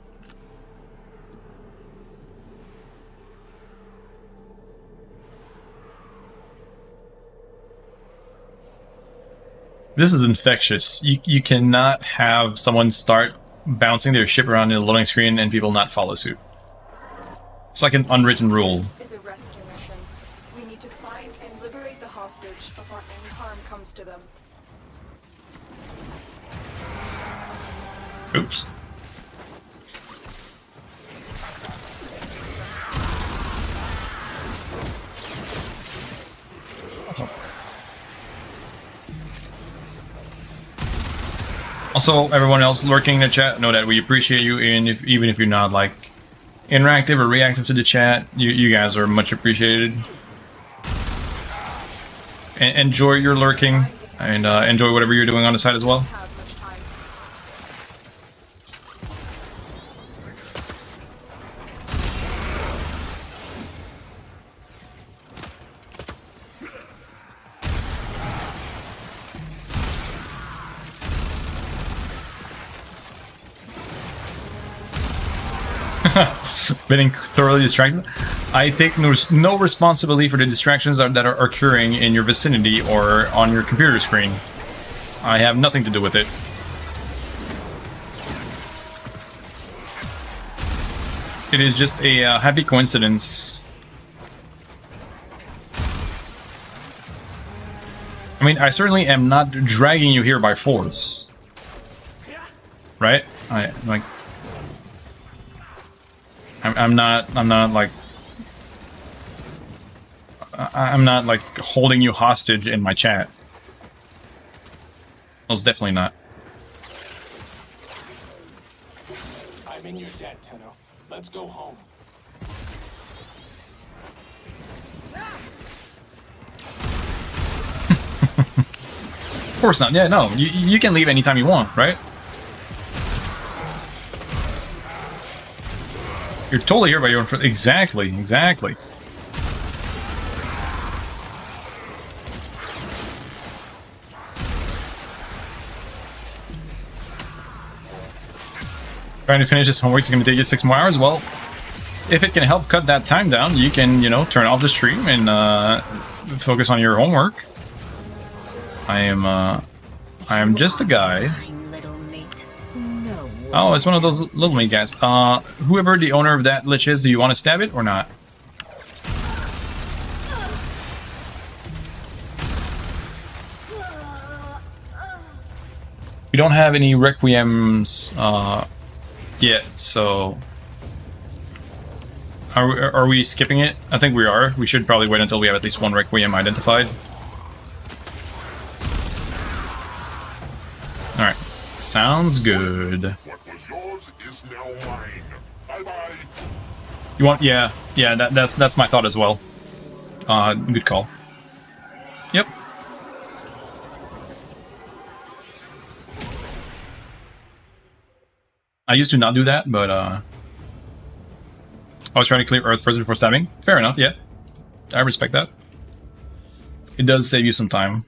This is infectious. You cannot have someone start bouncing their ship around in the loading screen and people not follow suit. It's like an unwritten rule. This is a rescue mission. We need to find and liberate the hostage before any harm comes to them. Oops. Awesome. Also, everyone else lurking in the chat, know that we appreciate you, and even if you're not like interactive or reactive to the chat, you guys are much appreciated. And enjoy your lurking, and enjoy whatever you're doing on the side as well. Have much time. Getting thoroughly distracted. I take no responsibility for the distractions that are occurring in your vicinity or on your computer screen. I have nothing to do with it. It is just a happy coincidence. I mean, I certainly am not dragging you here by force. Right? I'm not like holding you hostage in my chat. Most definitely not. I'm in your debt, Tenno. Let's go home. Of course not. Yeah, no. You can leave anytime you want, right? You're totally here by your own... Exactly. Trying to finish this homework is going to take you 6 more hours. Well, if it can help cut that time down, you can, you know, turn off the stream and focus on your homework. I am just a guy. Oh, it's one of those little meat guys. Whoever the owner of that lich is, do you want to stab it or not? We don't have any requiems yet, so are we skipping it? I think we are. We should probably wait until we have at least one requiem identified. All right, sounds good. What was yours is now mine. Bye-bye. You want? Yeah. That's my thought as well. Good call. Yep. I used to not do that, but I was trying to clear Earth first before stabbing. Fair enough, yeah. I respect that. It does save you some time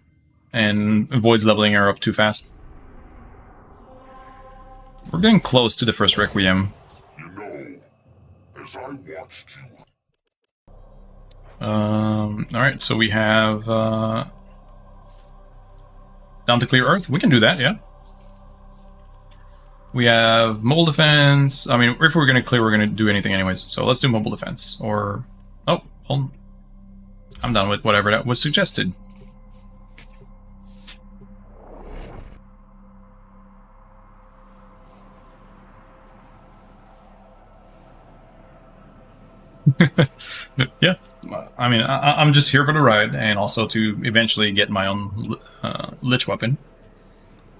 and avoids leveling her up too fast. We're getting close to the first Requiem. You know, as I watched you. Alright, so we have down to clear Earth. We can do that, yeah. We have mobile defense. I mean, if we're going to clear, we're going to do anything anyways. So let's do mobile defense. Or... oh, well, I'm done with whatever that was suggested. Yeah, I mean, I'm just here for the ride, and also to eventually get my own Lich weapon.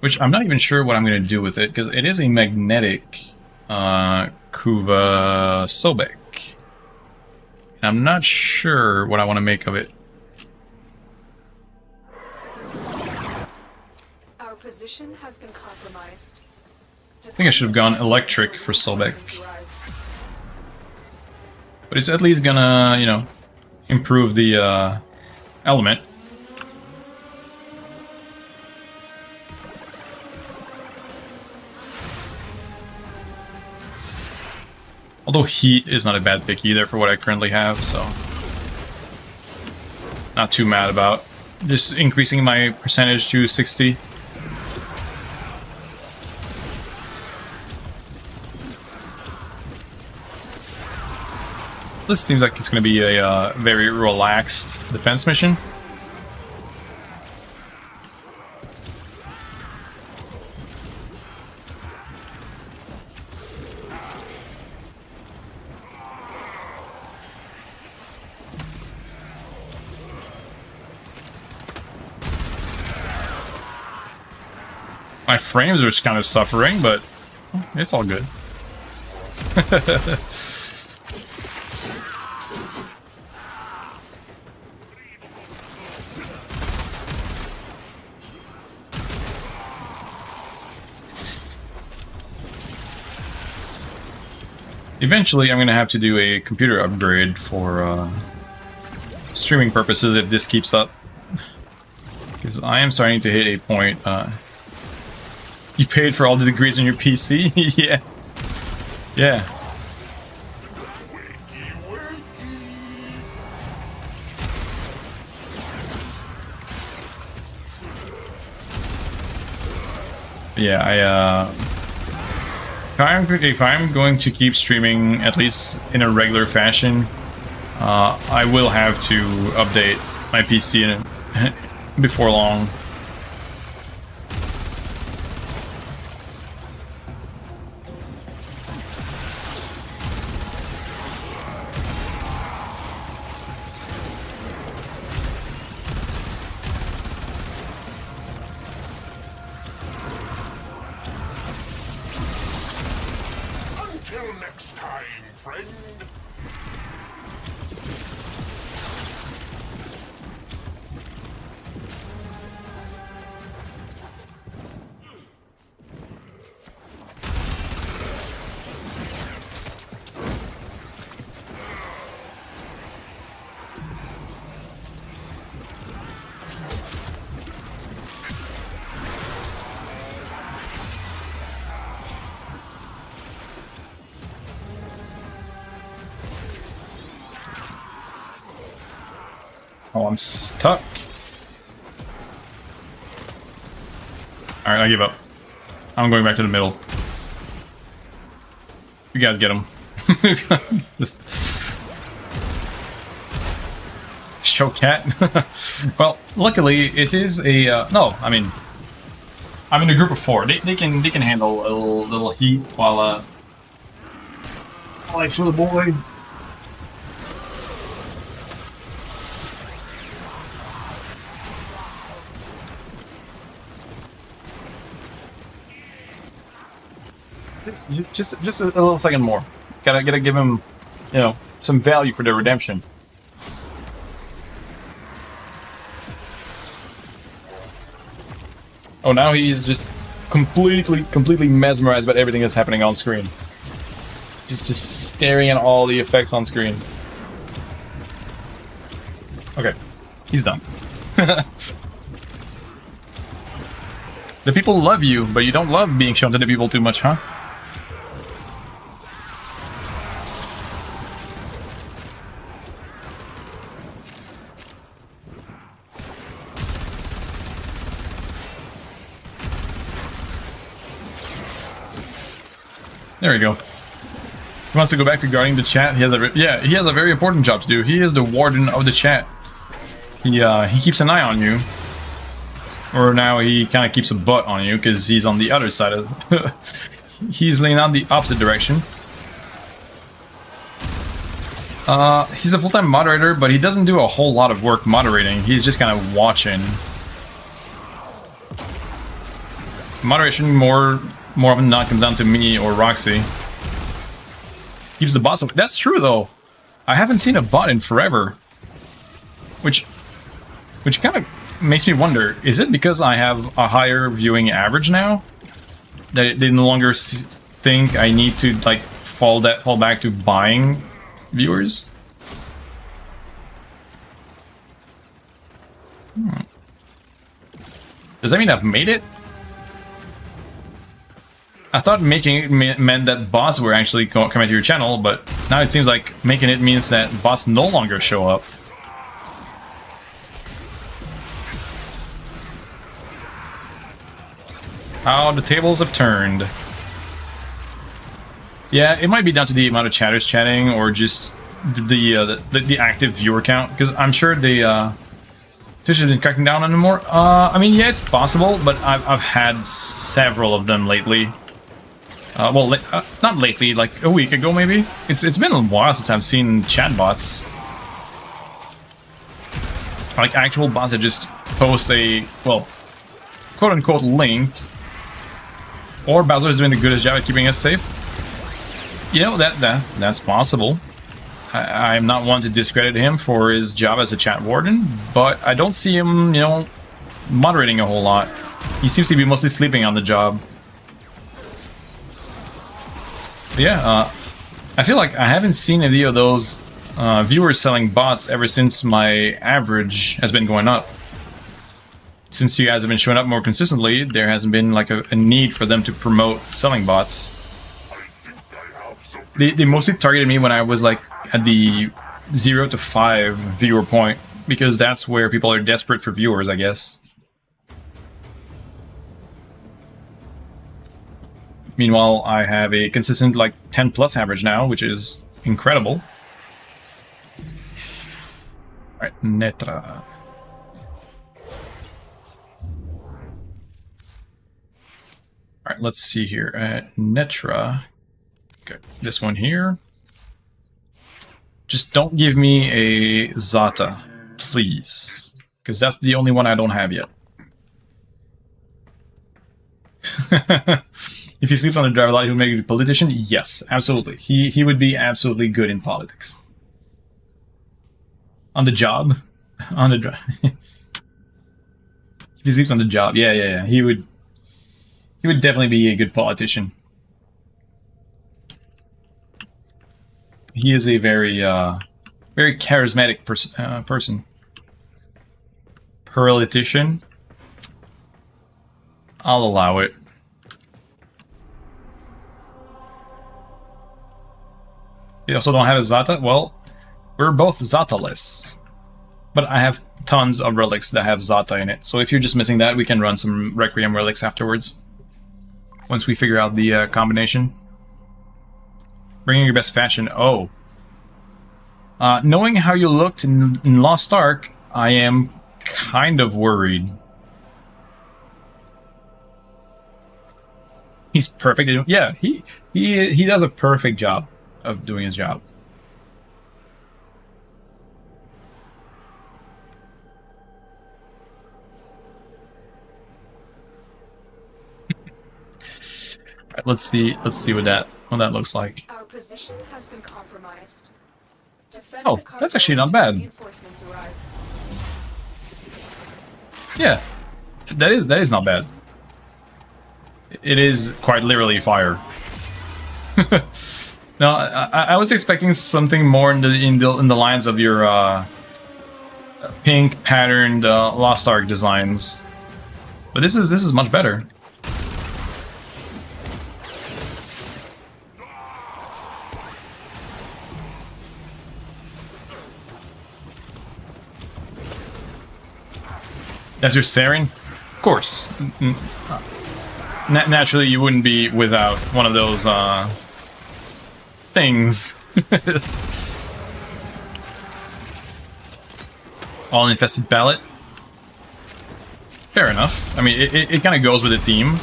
Which I'm not even sure what I'm going to do with it, because it is a magnetic Kuva Sobek. And I'm not sure what I want to make of it. Our position has been compromised. I think I should have gone electric for Sobek. But it's at least gonna, you know, improve the element. Although heat is not a bad pick either for what I currently have, so not too mad about just increasing my percentage to 60. This seems like it's going to be a very relaxed defense mission. My frames are kind of suffering, but it's all good. Eventually, I'm going to have to do a computer upgrade for streaming purposes if this keeps up. Because I am starting to hit a point. You paid for all the degrees on your PC? Yeah. Yeah. Yeah, if I'm going to keep streaming, at least in a regular fashion, I will have to update my PC before long. Until next time, friend. Oh, I'm stuck. Alright, I give up. I'm going back to the middle. You guys get him. Show cat. Well, luckily it is a no. I mean, I'm in a group of 4. They can handle a little heat while I show the boy. Just a little second more. Gotta give him, you know, some value for their redemption. Oh, now he's just completely mesmerized by everything that's happening on screen. Just staring at all the effects on screen. Okay, he's done. The people love you, but you don't love being shown to the people too much, huh? There we go. He wants to go back to guarding the chat. He has a very important job to do. He is the warden of the chat. He keeps an eye on you. Or now he kind of keeps a butt on you because he's on the other side of he's laying out the opposite direction. He's a full-time moderator, but he doesn't do a whole lot of work moderating. He's just kind of watching. Moderation more often than not comes down to me or Roxy. Keeps the bots. That's true though. I haven't seen a bot in forever, which kind of makes me wonder: is it because I have a higher viewing average now that they no longer think I need to like fall back to buying viewers? Does that mean I've made it? I thought making it meant that bots were actually coming to your channel, but now it seems like making it means that bots no longer show up. How the tables have turned. Yeah, it might be down to the amount of chatters chatting, or just the active viewer count, because I'm sure the Twitch has been cracking down on them more. I mean, yeah, it's possible, but I've had several of them lately. Well, not lately, like a week ago maybe. It's been a while since I've seen chatbots. Like actual bots that just post a, well, quote-unquote link. Or Bowser's doing the goodest job at keeping us safe. You know, that's possible. I'm not one to discredit him for his job as a chat warden, but I don't see him, you know, moderating a whole lot. He seems to be mostly sleeping on the job. Yeah, I feel like I haven't seen any of those viewers selling bots ever since my average has been going up. Since you guys have been showing up more consistently, there hasn't been like a need for them to promote selling bots. They mostly targeted me when I was like at the 0 to 5 viewer point, because that's where people are desperate for viewers, I guess. Meanwhile, I have a consistent like 10 plus average now, which is incredible. Alright, Netra. Alright, let's see here. Netra. Okay, this one here. Just don't give me a Zata, please. Because that's the only one I don't have yet. If he sleeps on the driver lot, he would make a politician? Yes, absolutely. He would be absolutely good in politics. On the job? On the drive. If he sleeps on the job, yeah. He would definitely be a good politician. He is a very charismatic person. Politician? I'll allow it. You also don't have a Zata? Well, we're both Zata-less. But I have tons of relics that have Zata in it. So if you're just missing that, we can run some Requiem relics afterwards. Once we figure out the combination. Bringing your best fashion. Oh. Knowing how you looked in Lost Ark, I am kind of worried. He's perfect. Yeah, he does a perfect job of doing his job. Alright, let's see what that looks like. Our position has been compromised. Defend Oh, the cargo that's actually not until bad. reinforcements arrive. Yeah. That is not bad. It is quite literally fire. No, I was expecting something more in the lines of your pink patterned Lost Ark designs, but this is much better. That's your Saren? Of course. Naturally, you wouldn't be without one of those things. All infested pallet. Fair enough. I mean, it kind of goes with the theme.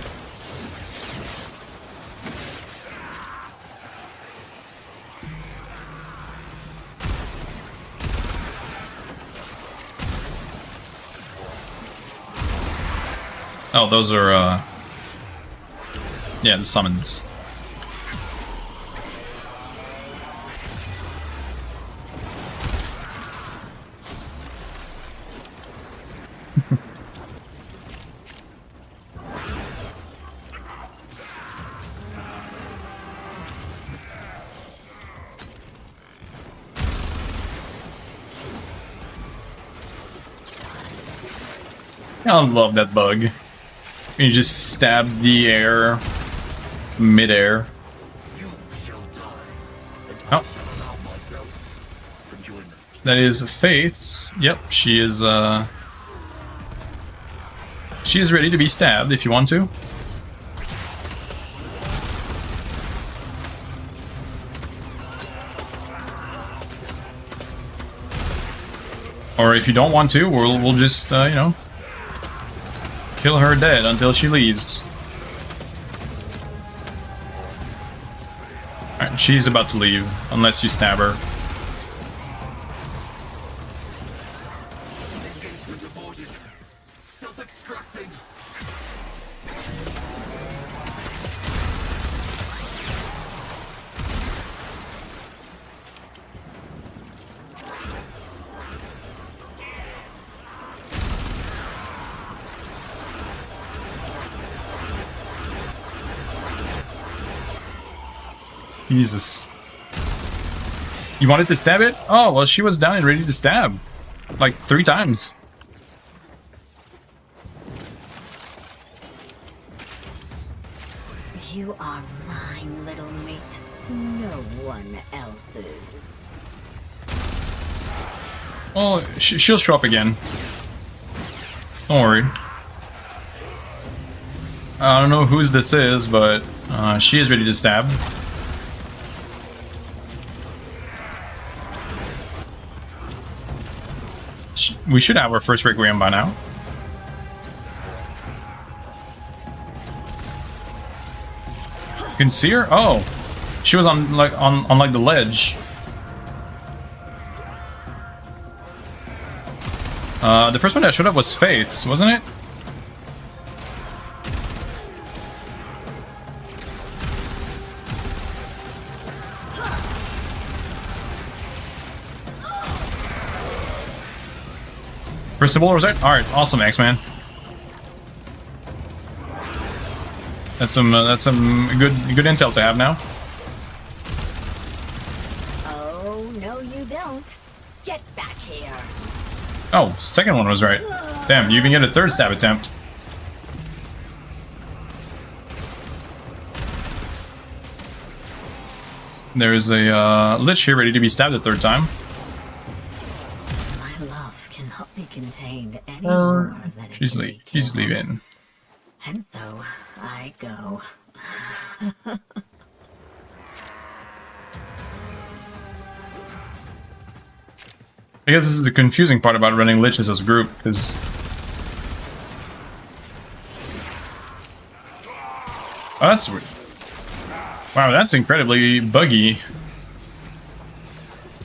Oh, those are, yeah, the summons. I love that bug. You just stab the air mid-air. Oh. That is Faith's. Yep, she is ready to be stabbed if you want to. Or if you don't want to, we'll just you know, kill her dead until she leaves. Alright, she's about to leave, unless you stab her. Self-extracting. Jesus. You wanted to stab it? Oh, well, she was down and ready to stab. Like 3 times. You are mine, little mate. No one else's. Oh, she'll show up again. Don't worry. I don't know whose this is, but she is ready to stab. We should have our first Requiem by now. You can see her? Oh, she was on like on the ledge. The first one that showed up was Faith's, wasn't it? Crucible was it? Alright, awesome, X-Man. That's some good intel to have now. Oh, no you don't. Get back here. Oh, second one was right. Damn, you even get a third stab attempt. There's a Lich here ready to be stabbed a third time. My love cannot be contained any more than it She's can be killed. leaving. And so I go. I guess this is the confusing part about running Liches as a group, because... Oh, that's weird. Wow, that's incredibly buggy.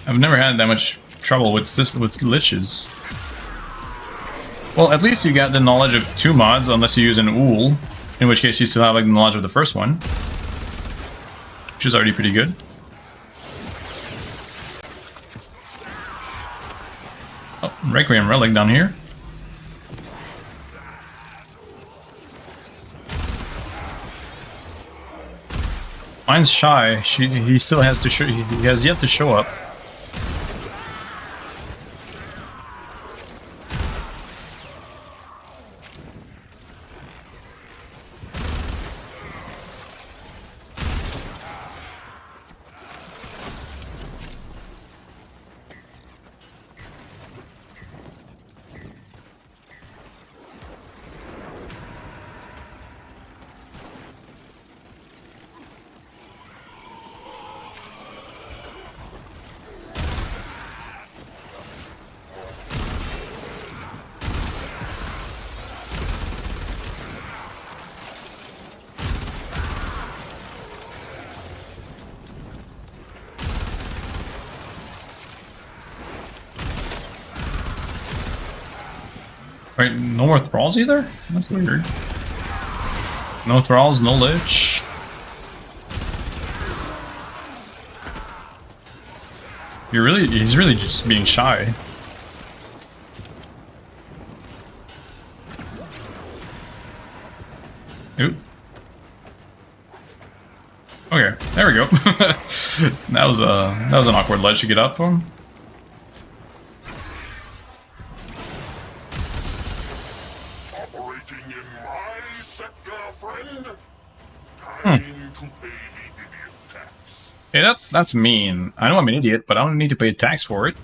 I've never had that much trouble with Liches. Well, at least you got the knowledge of 2 mods, unless you use an Ool, in which case you still have like the knowledge of the first one, which is already pretty good. Oh, Requiem Relic down here. Mine's shy. He still has to show. He has yet to show up. Right, no more thralls either? That's weird. No thralls, no lich. He's really just being shy. Oop. Okay, there we go. that was an awkward ledge to get up from. Operating in my sector, friend. Time to pay the idiot tax. Hey, that's mean. I know I'm an idiot, but I don't need to pay tax for it.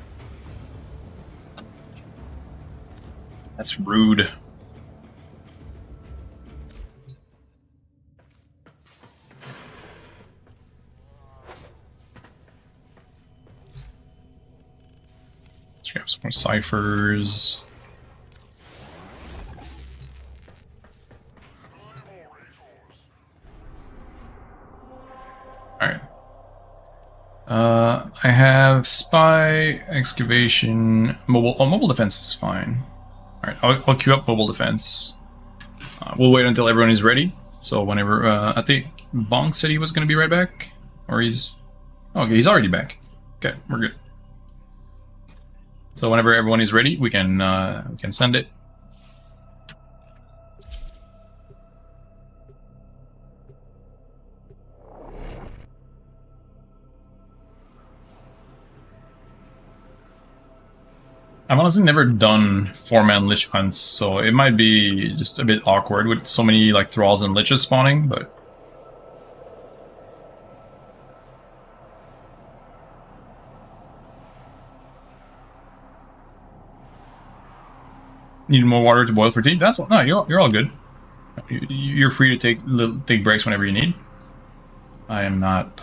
That's rude. Let's grab some more ciphers. Alright. I have spy, excavation, mobile. Oh, mobile defense is fine. Alright, I'll queue up mobile defense. We'll wait until everyone is ready. So whenever, I think Bonk said he was going to be right back. Or he's... Okay, he's already back. Okay, we're good. So whenever everyone is ready, we can send it. I've honestly never done 4-man lich hunts, so it might be just a bit awkward with so many like thralls and liches spawning, but need more water to boil for tea? That's all. No, you're all good. You're free to take breaks whenever you need. I am not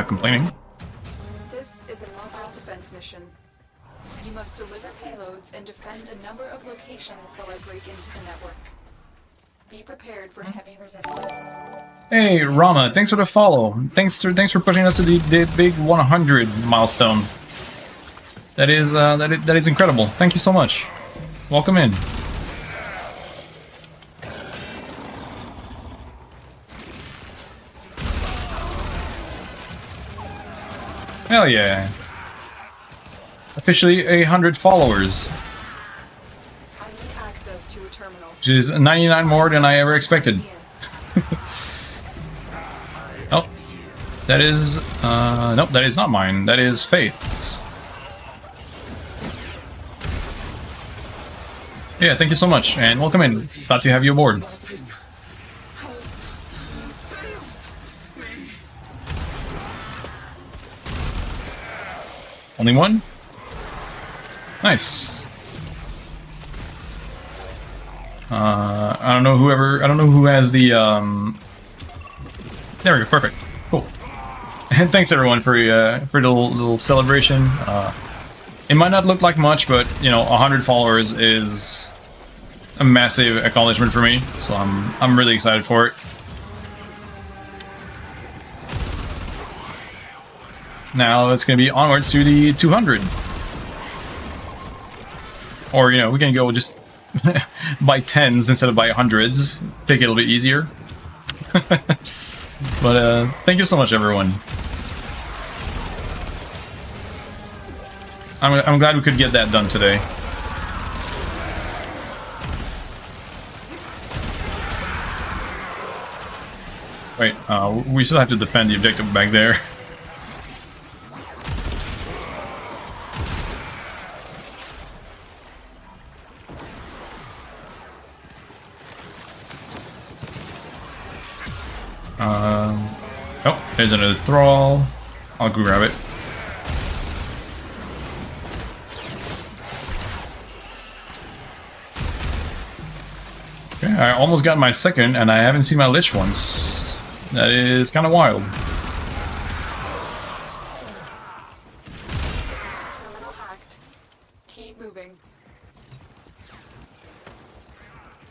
complaining. This is a mobile defense mission. You must deliver payloads and defend a number of locations while I break into the network. Be prepared for heavy resistance. Hey Rama, thanks for the follow. Thanks for pushing us to the big 100 milestone. That is incredible. Thank you so much. Welcome in. Hell yeah. Officially 100 followers. I need access to a terminal. Which is 99 more than I ever expected. Oh. That is... nope, that is not mine. That is Faith's. Yeah, thank you so much, and welcome in. Glad to have you aboard. Only one? Nice. I don't know who has the there we go, perfect. Cool. And thanks everyone for the little celebration. It might not look like much, but you know, 100 followers is a massive accomplishment for me, so I'm really excited for it. Now it's gonna be onwards to the 200. Or, you know, we can go just by tens instead of by hundreds. Take it a little bit easier. But thank you so much, everyone. I'm glad we could get that done today. Wait, we still have to defend the objective back there. Oh, there's another thrall. I'll go grab it. Okay, I almost got my second, and I haven't seen my Lich once. That is kind of wild. Terminal hacked. Keep moving.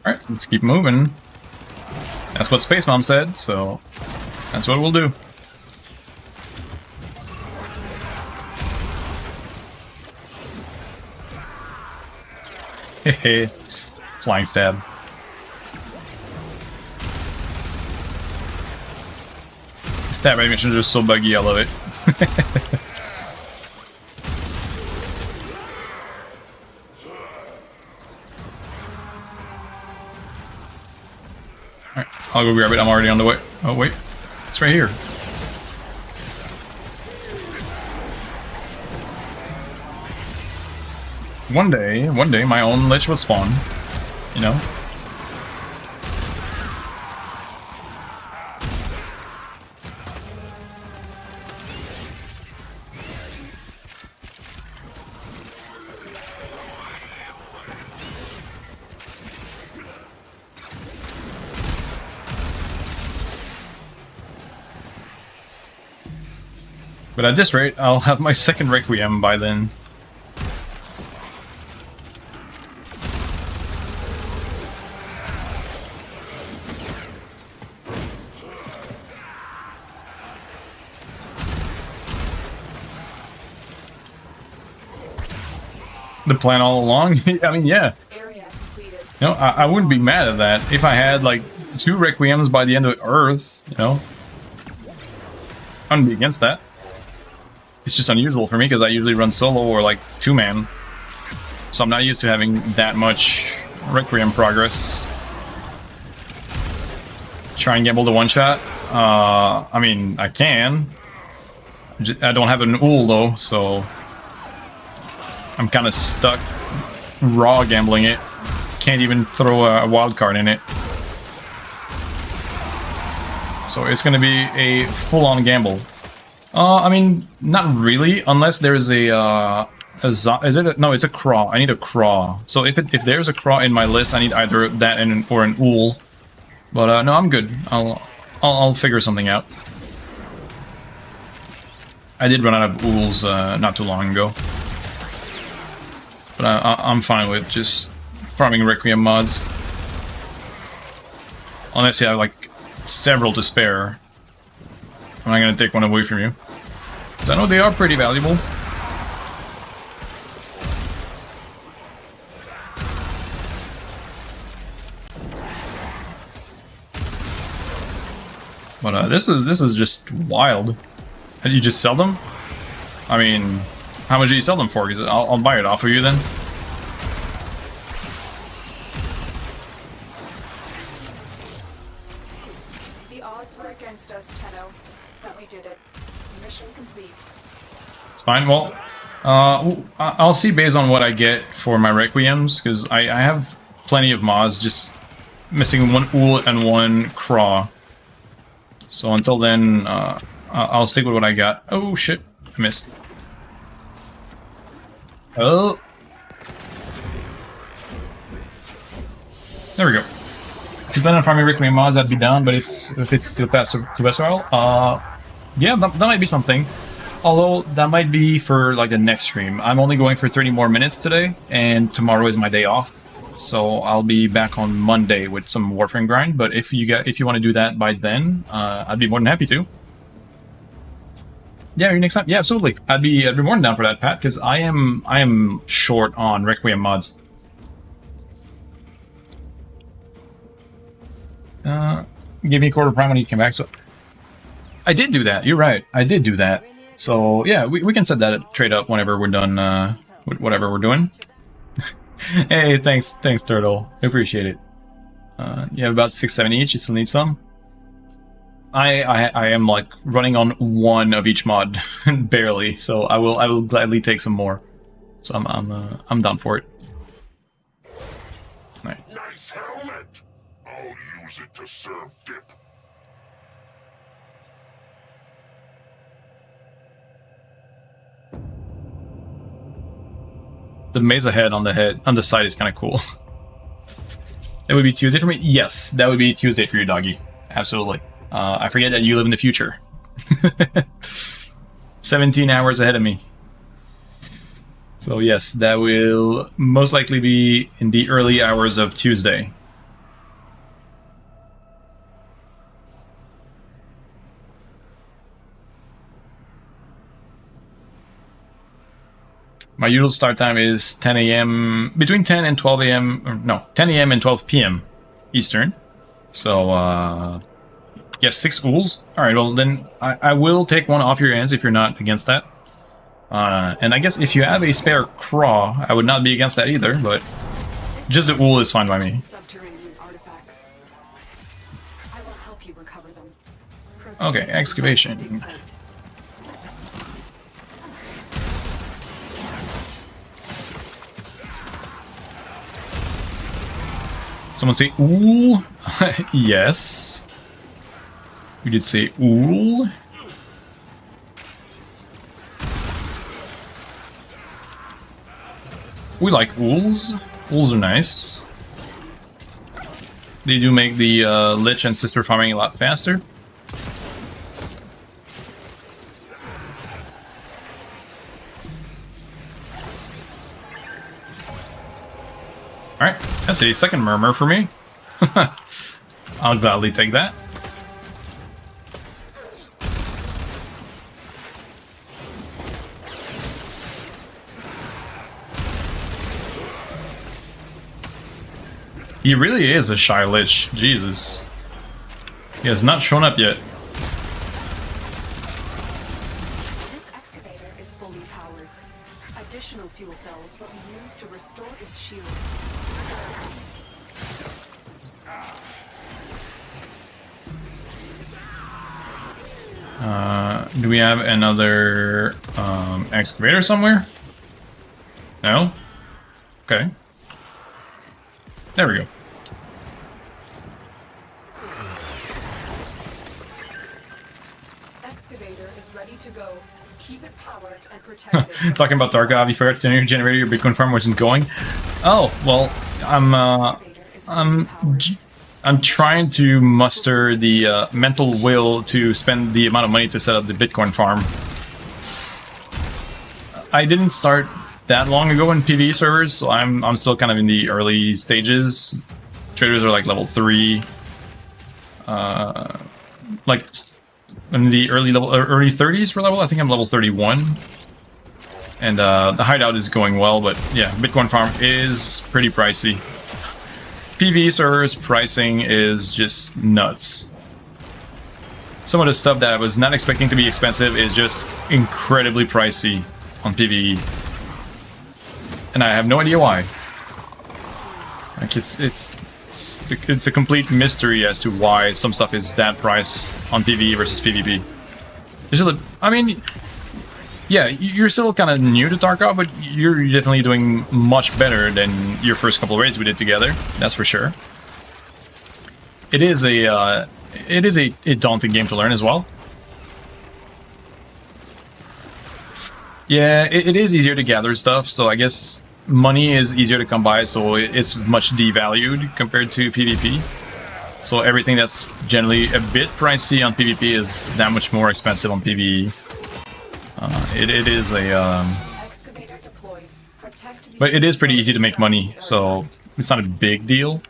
Alright, let's keep moving. That's what Space Mom said, so that's what we'll do. Hehe. Flying stab. Stab animations are so buggy, I love it. Alright, I'll go grab it, I'm already on the way. Oh wait, it's right here. One day, my own Lich will spawn. You know? But at this rate, I'll have my second Requiem by then. The plan all along? I mean, yeah. Area completed. You know, I wouldn't be mad at that if I had, like, 2 Requiems by the end of Earth, you know? I wouldn't be against that. It's just unusual for me because I usually run solo or, like, 2-man. So I'm not used to having that much Requiem progress. Try and gamble the one-shot? I mean, I can. I don't have an Ul, though, so... I'm kind of stuck raw gambling it. Can't even throw a wild card in it. So it's going to be a full-on gamble. I mean, not really, unless there's a is it a, no, it's a craw. I need a craw. So if there's a craw in my list, I need either that or an Ul. But no, I'm good. I'll figure something out. I did run out of Uls not too long ago. But I'm fine with just farming Requiem mods. Unless you have, like, several to spare. I'm not gonna take one away from you. Because I know they are pretty valuable. But this is just wild. Did you just sell them? I mean... How much do you sell them for? Because I'll buy it off of you then. The odds were against us, Tenno, but we did it. Mission complete. It's fine. Well, I'll see based on what I get for my Requiems, because I have plenty of mods, just missing one Ul and one Craw. So until then, I'll stick with what I got. Oh shit, I missed. Oh. There we go. If you plan on farming Requiem mods, I'd be down, but if it's still past Kubeswell, yeah, that might be something. Although, that might be for, like, the next stream. I'm only going for 30 more minutes today, and tomorrow is my day off. So I'll be back on Monday with some Warframe grind, but if you want to do that by then, I'd be more than happy to. Yeah, next time. Yeah, absolutely. I'd be more than down for that, Pat, because I am short on Requiem mods. Give me a quarter prime when you come back. So I did do that. You're right. I did do that. So yeah, we can set that trade up whenever we're done with whatever we're doing. Hey, thanks, Turtle. I appreciate it. You have about 670 each. You still need some. I am like running on one of each mod, barely. So I will gladly take some more. So I'm down for it. Right. Nice helmet! I'll use it to serve dip. The mesa head on the side is kind of cool. That would be Tuesday for me? Yes, that would be Tuesday for you, doggy. Absolutely. I forget that you live in the future. 17 hours ahead of me. So yes, that will most likely be in the early hours of Tuesday. My usual start time is 10 a.m. between 10 and 12 a.m. No, 10 a.m. and 12 p.m. Eastern. So yes, 6 ools. All right, well then I will take one off your hands if you're not against that. And I guess if you have a spare craw, I would not be against that either. But just the ool is fine by me. Subterranean artifacts. I will help you recover them. Okay, excavation. Dig site. Someone say ool? Yes. We did say ool. We like ools. Ools are nice. They do make the lich and sister farming a lot faster. Alright, that's a second murmur for me. I'll gladly take that. He really is a shy lich, Jesus. He has not shown up yet. This excavator is fully powered. Additional fuel cells will be used to restore its shield. Do we have another excavator somewhere? No? Okay. There we go. Excavator is ready to go. Keep it powered and protected. Talking about Tarkov, you forgot to turn your generator, your Bitcoin farm wasn't going. Oh, well, Excavator is fully powered. I'm trying to muster the mental will to spend the amount of money to set up the Bitcoin farm. I didn't start that long ago in PvE servers, so I'm still kind of in the early stages. Traders are like level 3. Like in the early 30s for level. I think I'm level 31. And the hideout is going well, but yeah, Bitcoin farm is pretty pricey. PvE servers pricing is just nuts. Some of the stuff that I was not expecting to be expensive is just incredibly pricey on PvE. And I have no idea why. Like it's a complete mystery as to why some stuff is that price on PvE versus PvP. I mean, yeah, you're still kind of new to Tarkov, but you're definitely doing much better than your first couple of raids we did together. That's for sure. It is a daunting game to learn as well. Yeah, it is easier to gather stuff, so I guess money is easier to come by, so it's much devalued compared to PvP. So everything that's generally a bit pricey on PvP is that much more expensive on PvE. It is a... Excavator deployed. Protect the but it is pretty easy to make money, so it's not a big deal.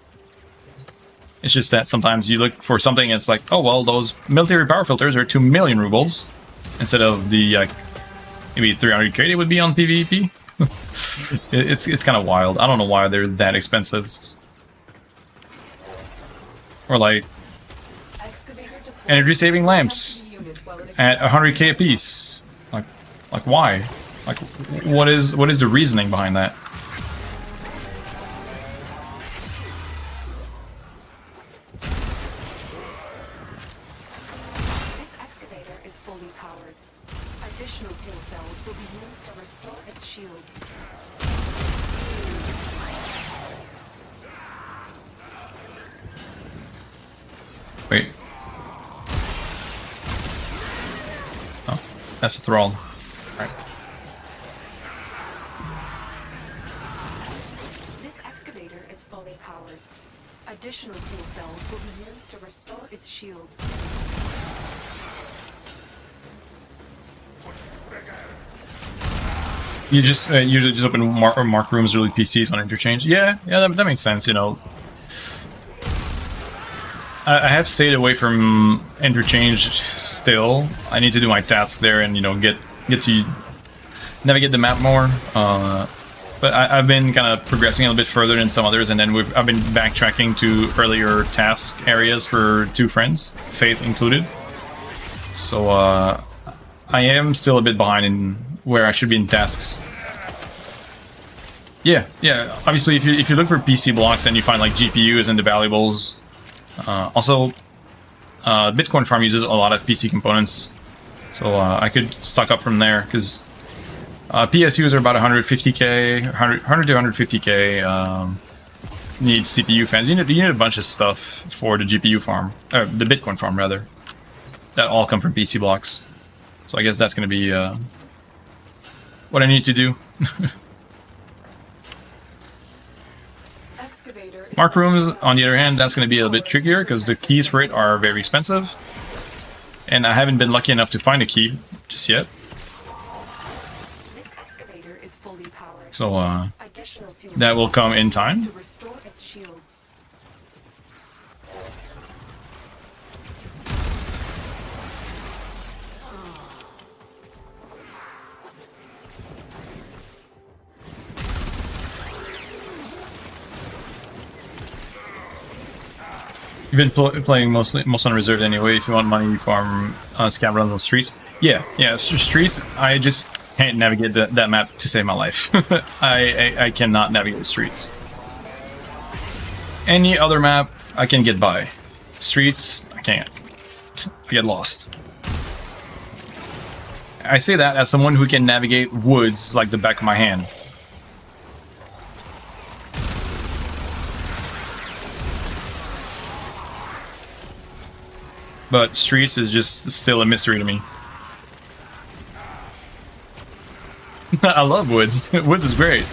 It's just that sometimes you look for something and it's like, oh well, those military power filters are 2 million rubles instead of the maybe 300k they would be on PvP. it's kind of wild. I don't know why they're that expensive. Or like excavator deployed. energy saving lamps Protect the unit while it at 100k a piece. Like why? Like what is the reasoning behind that? Additional fuel cells will be used to restore its shields. Wait. Oh, that's a thrall. Alright. This excavator is fully powered. Additional fuel cells will be used to restore its shields. You just usually just open mark rooms, really PCs on interchange. Yeah, that makes sense. You know, I have stayed away from interchange still. I need to do my tasks there and, you know, get to navigate the map more. But I've been kind of progressing a little bit further than some others, and then I've been backtracking to earlier task areas for 2 friends, Faith included. So I am still a bit behind in where I should be in tasks. Yeah. Obviously, if you look for PC blocks and you find like GPUs and the valuables. Also, Bitcoin farm uses a lot of PC components, so I could stock up from there because PSUs are about 150k, 100 to 150k. Need CPU fans. You need a bunch of stuff for the GPU farm, the Bitcoin farm rather. That all come from PC blocks. So I guess that's going to be what I need to do. Mark rooms, on the other hand, that's going to be a little bit trickier because the keys for it are very expensive. And I haven't been lucky enough to find a key just yet. This excavator is fully powered. So Additional fuel that will come in time. to restore its shields. You've been playing most on reserve anyway. If you want money, you farm scab runs on streets. Yeah. Streets. I just can't navigate that map to save my life. I cannot navigate streets. Any other map, I can get by. Streets, I can't. I get lost. I say that as someone who can navigate woods like the back of my hand. But streets is just still a mystery to me. I love woods. Woods is great.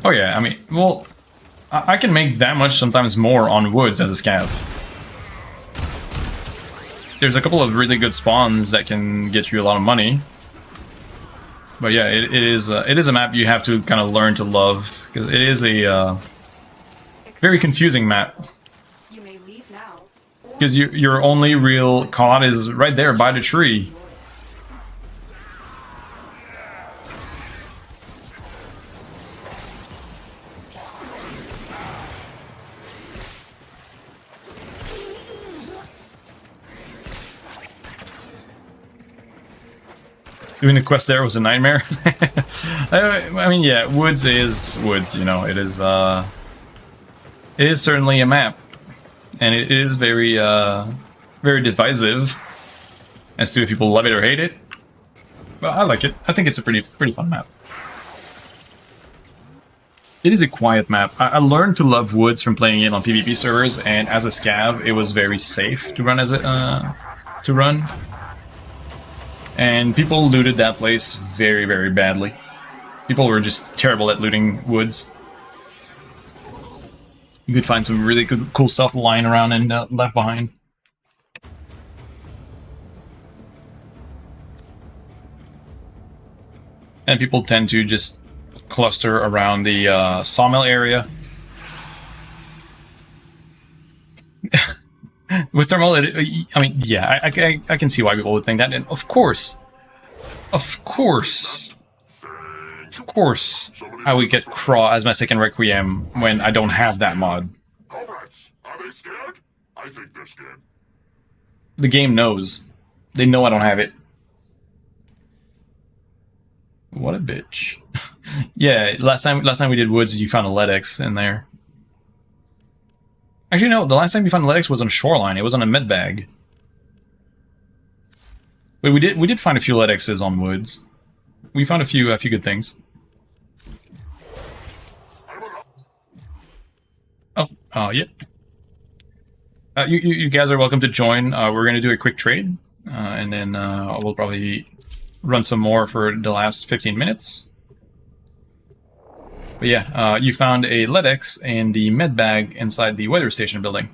Oh yeah, I mean, well, I can make that much, sometimes more, on woods as a scav. There's a couple of really good spawns that can get you a lot of money. But yeah, it is a map you have to kind of learn to love, because it is a very confusing map. You may leave now. Because your only real COD is right there by the tree. Doing the quest there was a nightmare. I mean, yeah, woods is woods. You know, it is certainly a map, and it is very very divisive as to if people love it or hate it. But I like it. I think it's a pretty fun map. It is a quiet map. I learned to love woods from playing it on PvP servers, and as a scav, it was very safe to run And people looted that place very, very badly. People were just terrible at looting woods. You could find some really good, cool stuff lying around and left behind. And people tend to just cluster around the sawmill area. With thermal, I mean, yeah, I can see why people would think that, and of course, I would get Craw as my second Requiem when I don't have that mod. Comrades, are they scared? I think they're scared. The game knows. They know I don't have it. What a bitch. Yeah, last time we did woods, you found a Ledex in there. Actually, no. The last time we found Lytics was on Shoreline. It was on a med bag. But we did find a few Lytixes on Woods. We found a few good things. Oh, yeah. You guys are welcome to join. We're gonna do a quick trade, and then we'll probably run some more for the last 15 minutes. But yeah, you found a Lytix in the med bag inside the weather station building.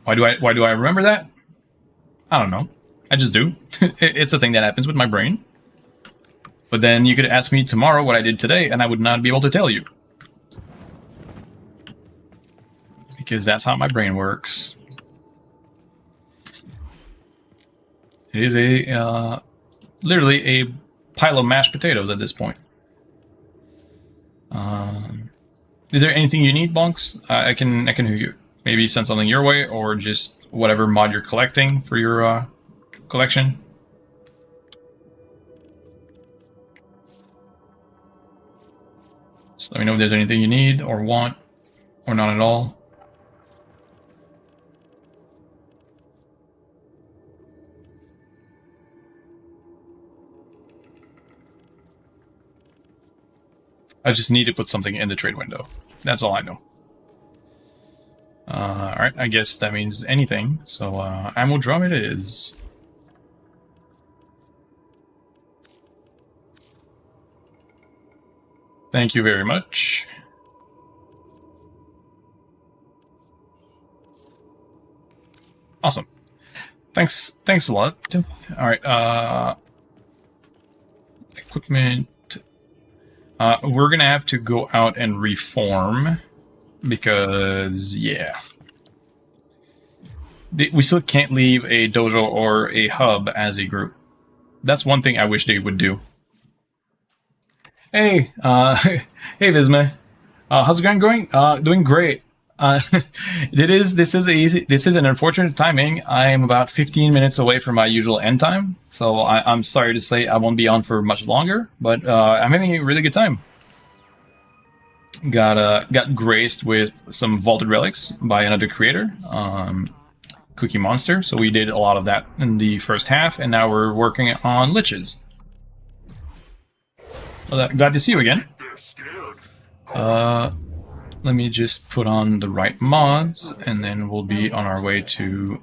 Why do I remember that? I don't know. I just do. It's a thing that happens with my brain. But then you could ask me tomorrow what I did today, and I would not be able to tell you. Because that's how my brain works. It is a literally a pile of mashed potatoes at this point. Is there anything you need, Bonks? I can maybe send something your way, or just whatever mod you're collecting for your collection. Just let me know if there's anything you need or want, or not at all. I just need to put something in the trade window. That's all I know. Alright, I guess that means anything. So, ammo drum it is. Thank you very much. Awesome. Thanks a lot. Alright, equipment. We're gonna have to go out and reform, because, yeah. We still can't leave a dojo or a hub as a group. That's one thing I wish they would do. Hey, hey Visma. How's it going? Doing great. This is an unfortunate timing. I am about 15 minutes away from my usual end time, so I'm sorry to say I won't be on for much longer, but I'm having a really good time. Got graced with some vaulted relics by another creator, Cookie Monster, so we did a lot of that in the first half, and now we're working on liches. Well, glad to see you again. Let me just put on the right mods, and then we'll be on our way to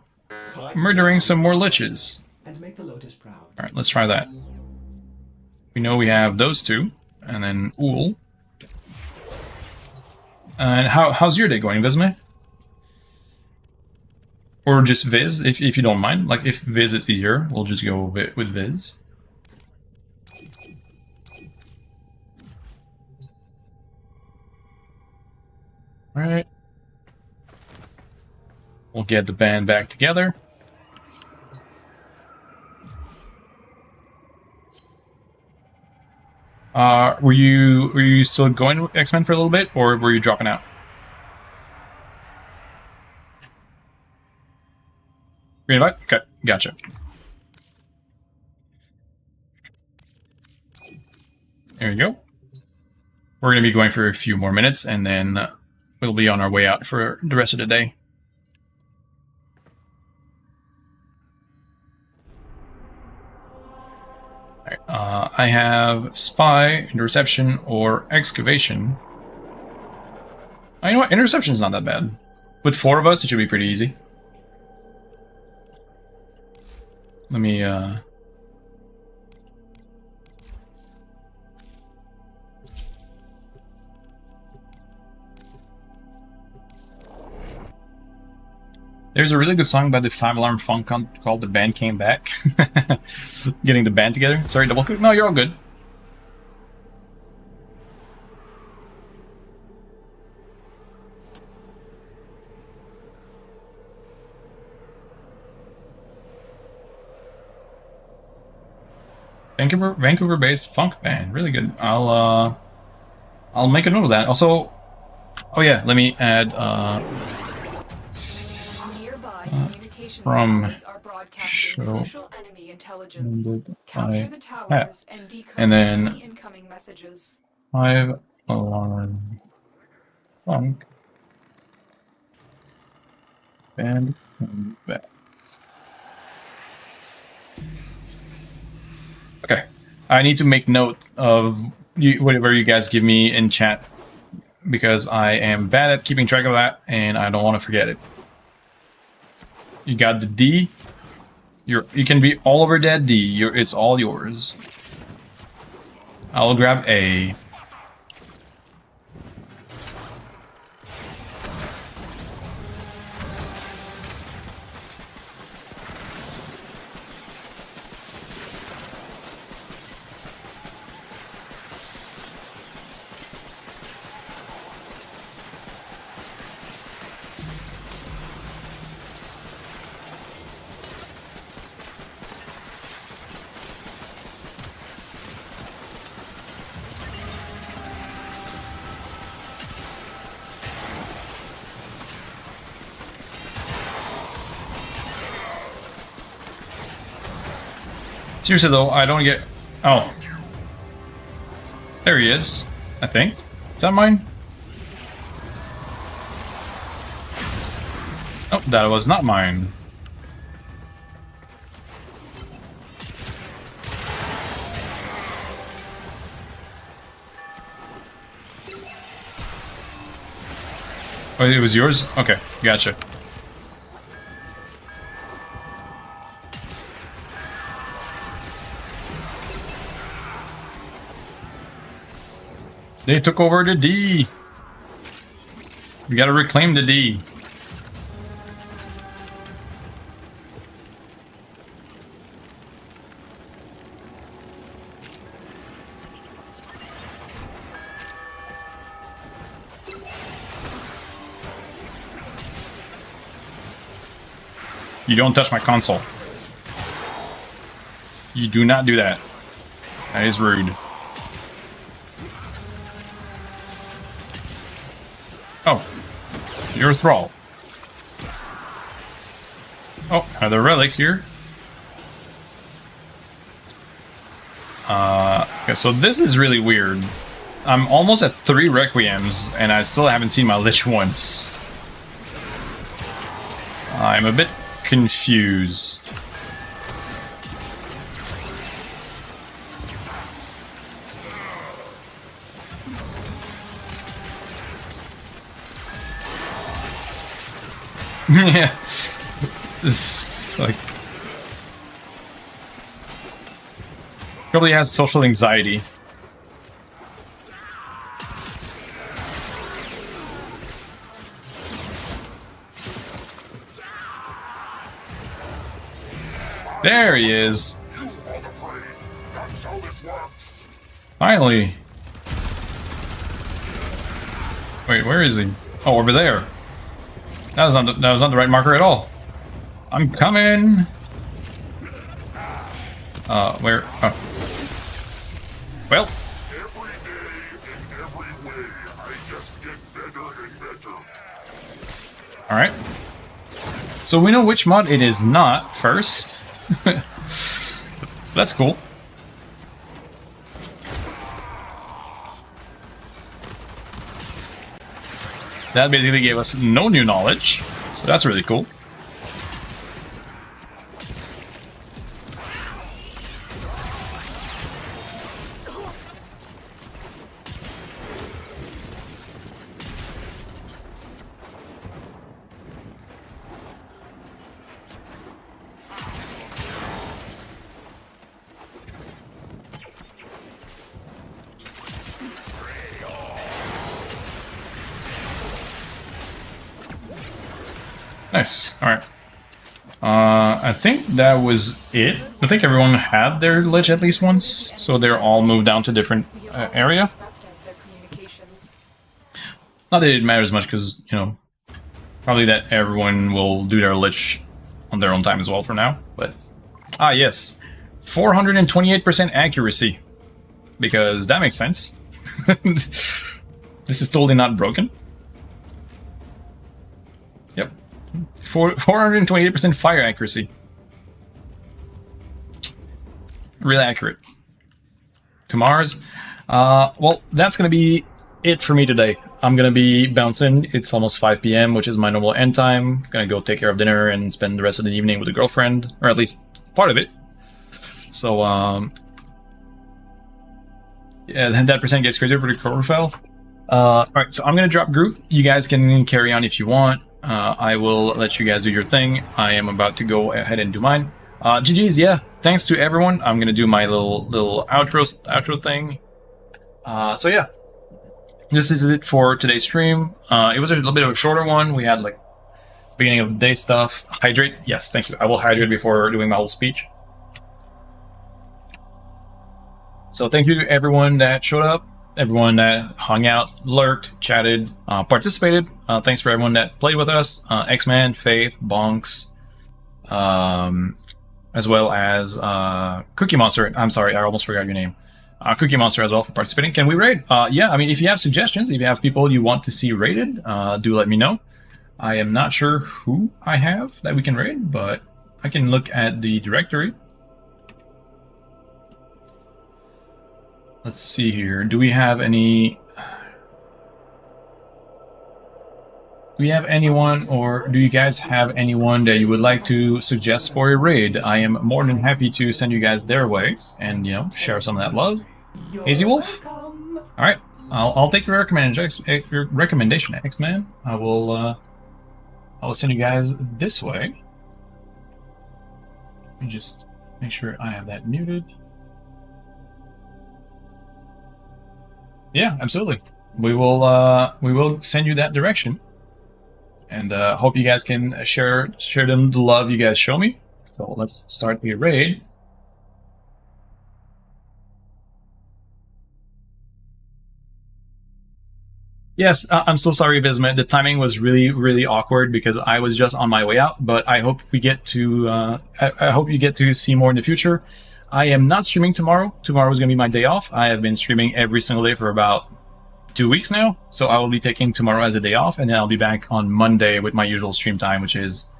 murdering some more liches. And make the Lotus proud. Alright, let's try that. We know we have those two, and then Ool. And how's your day going, Visme? Or just Viz, if you don't mind. Like, if Viz is easier, we'll just go with Viz. Alright. We'll get the band back together. Were you still going with X-Men for a little bit, or were you dropping out? Green invite? Okay, gotcha. There you go. We're going to be going for a few more minutes, and then we'll be on our way out for the rest of the day. Alright, I have Spy, Interception, or Excavation. You know what? Interception's not that bad. With 4 of us, it should be pretty easy. Let me, There's a really good song by the 5-Alarm Funk called The Band Came Back. Getting the band together. Sorry, double click. No, you're all good. Vancouver-based funk band. Really good. I'll make a note of that. Also, oh yeah, let me add, from show crucial enemy intelligence. Capture the towers and decode and then incoming messages. 5-Alarm funk. And back. Okay. I need to make note of whatever you guys give me in chat, because I am bad at keeping track of that, and I don't want to forget it. You got the D. You can be all over that D. It's all yours. I'll grab A. Seriously though, I don't get... Oh. There he is, I think. Is that mine? Oh, that was not mine. Oh, it was yours? Okay, gotcha. They took over the D. We gotta reclaim the D. You don't touch my console. You do not do that. That is rude. Oh, you're a thrall. Oh, another relic here. Okay, so this is really weird. I'm almost at 3 Requiems, and I still haven't seen my Lich once. I'm a bit confused. Yeah. This, like... Probably has social anxiety. There he is. Finally. Wait, where is he? Oh, over there. That was not the right marker at all. I'm coming. Where? Oh. Well. Every day, in every way, I just get better and better. Alright. So we know which mod it is not first. So that's cool. That basically gave us no new knowledge, so that's really cool. Nice. Alright. I think that was it. I think everyone had their lich at least once, so they're all moved down to different area. Not that it matters much, because, you know, probably that everyone will do their lich on their own time as well for now, but... Ah, yes. 428% accuracy. Because that makes sense. This is totally not broken. Yep. 428% fire accuracy. Really accurate. To Mars. Well, that's going to be it for me today. I'm gonna be bouncing. It's almost 5 p.m., which is my normal end time. Gonna go take care of dinner and spend the rest of the evening with a girlfriend, or at least part of it. So, yeah, that percent gets crazier for the chlorophyll. Alright, so I'm gonna drop group. You guys can carry on if you want. I will let you guys do your thing. I am about to go ahead and do mine. GG's, yeah. Thanks to everyone. I'm gonna do my little outro thing. So yeah, this is it for today's stream. It was a little bit of a shorter one. We had like beginning of the day stuff. Hydrate, yes, thank you. I will hydrate before doing my whole speech. So thank you to everyone that showed up, everyone that hung out, lurked, chatted, participated. Thanks for everyone that played with us. X-Man, Faith, Bonks, as well as Cookie Monster. I'm sorry, I almost forgot your name. Cookie Monster as well for participating. Can we raid? Yeah, I mean, if you have suggestions, if you have people you want to see raided, do let me know. I am not sure who I have that we can raid, but I can look at the directory. Let's see here. Do we have any... Do we have anyone, or do you guys have anyone that you would like to suggest for a raid? I am more than happy to send you guys their way and, you know, share some of that love. Hazy Wolf? Alright, I'll take your recommendation, X-Man. I will send you guys this way. Let me just make sure I have that muted. Yeah, absolutely. We will send you that direction. And hope you guys can share them the love you guys show me. So let's start the raid. Yes, I'm so sorry, Bismuth. The timing was really, really awkward because I was just on my way out. But I hope we get to. I hope you get to see more in the future. I am not streaming tomorrow. Tomorrow is going to be my day off. I have been streaming every single day for about 2 weeks now, so I will be taking tomorrow as a day off, and then I'll be back on Monday with my usual stream time, which is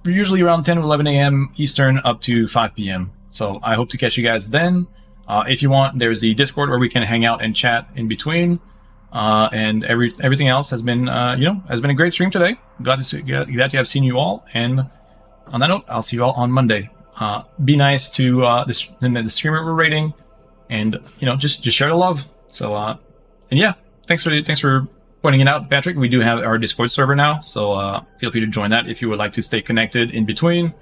usually around 10 or 11 a.m. Eastern up to 5 p.m. So I hope to catch you guys then. If you want, there's the Discord where we can hang out and chat in between. And everything else has been, has been a great stream today. Glad to have seen you all. And on that note, I'll see you all on Monday. Be nice to the streamer we're rating, and just share the love. So and yeah, thanks for pointing it out, Patrick. We do have our Discord server now, so feel free to join that if you would like to stay connected in between.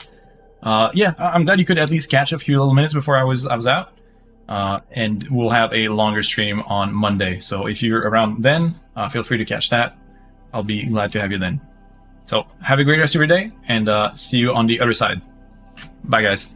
Yeah, I'm glad you could at least catch a few little minutes before I was out. And we'll have a longer stream on Monday. So if you're around then, feel free to catch that. I'll be glad to have you then. So have a great rest of your day, and see you on the other side. Bye, guys.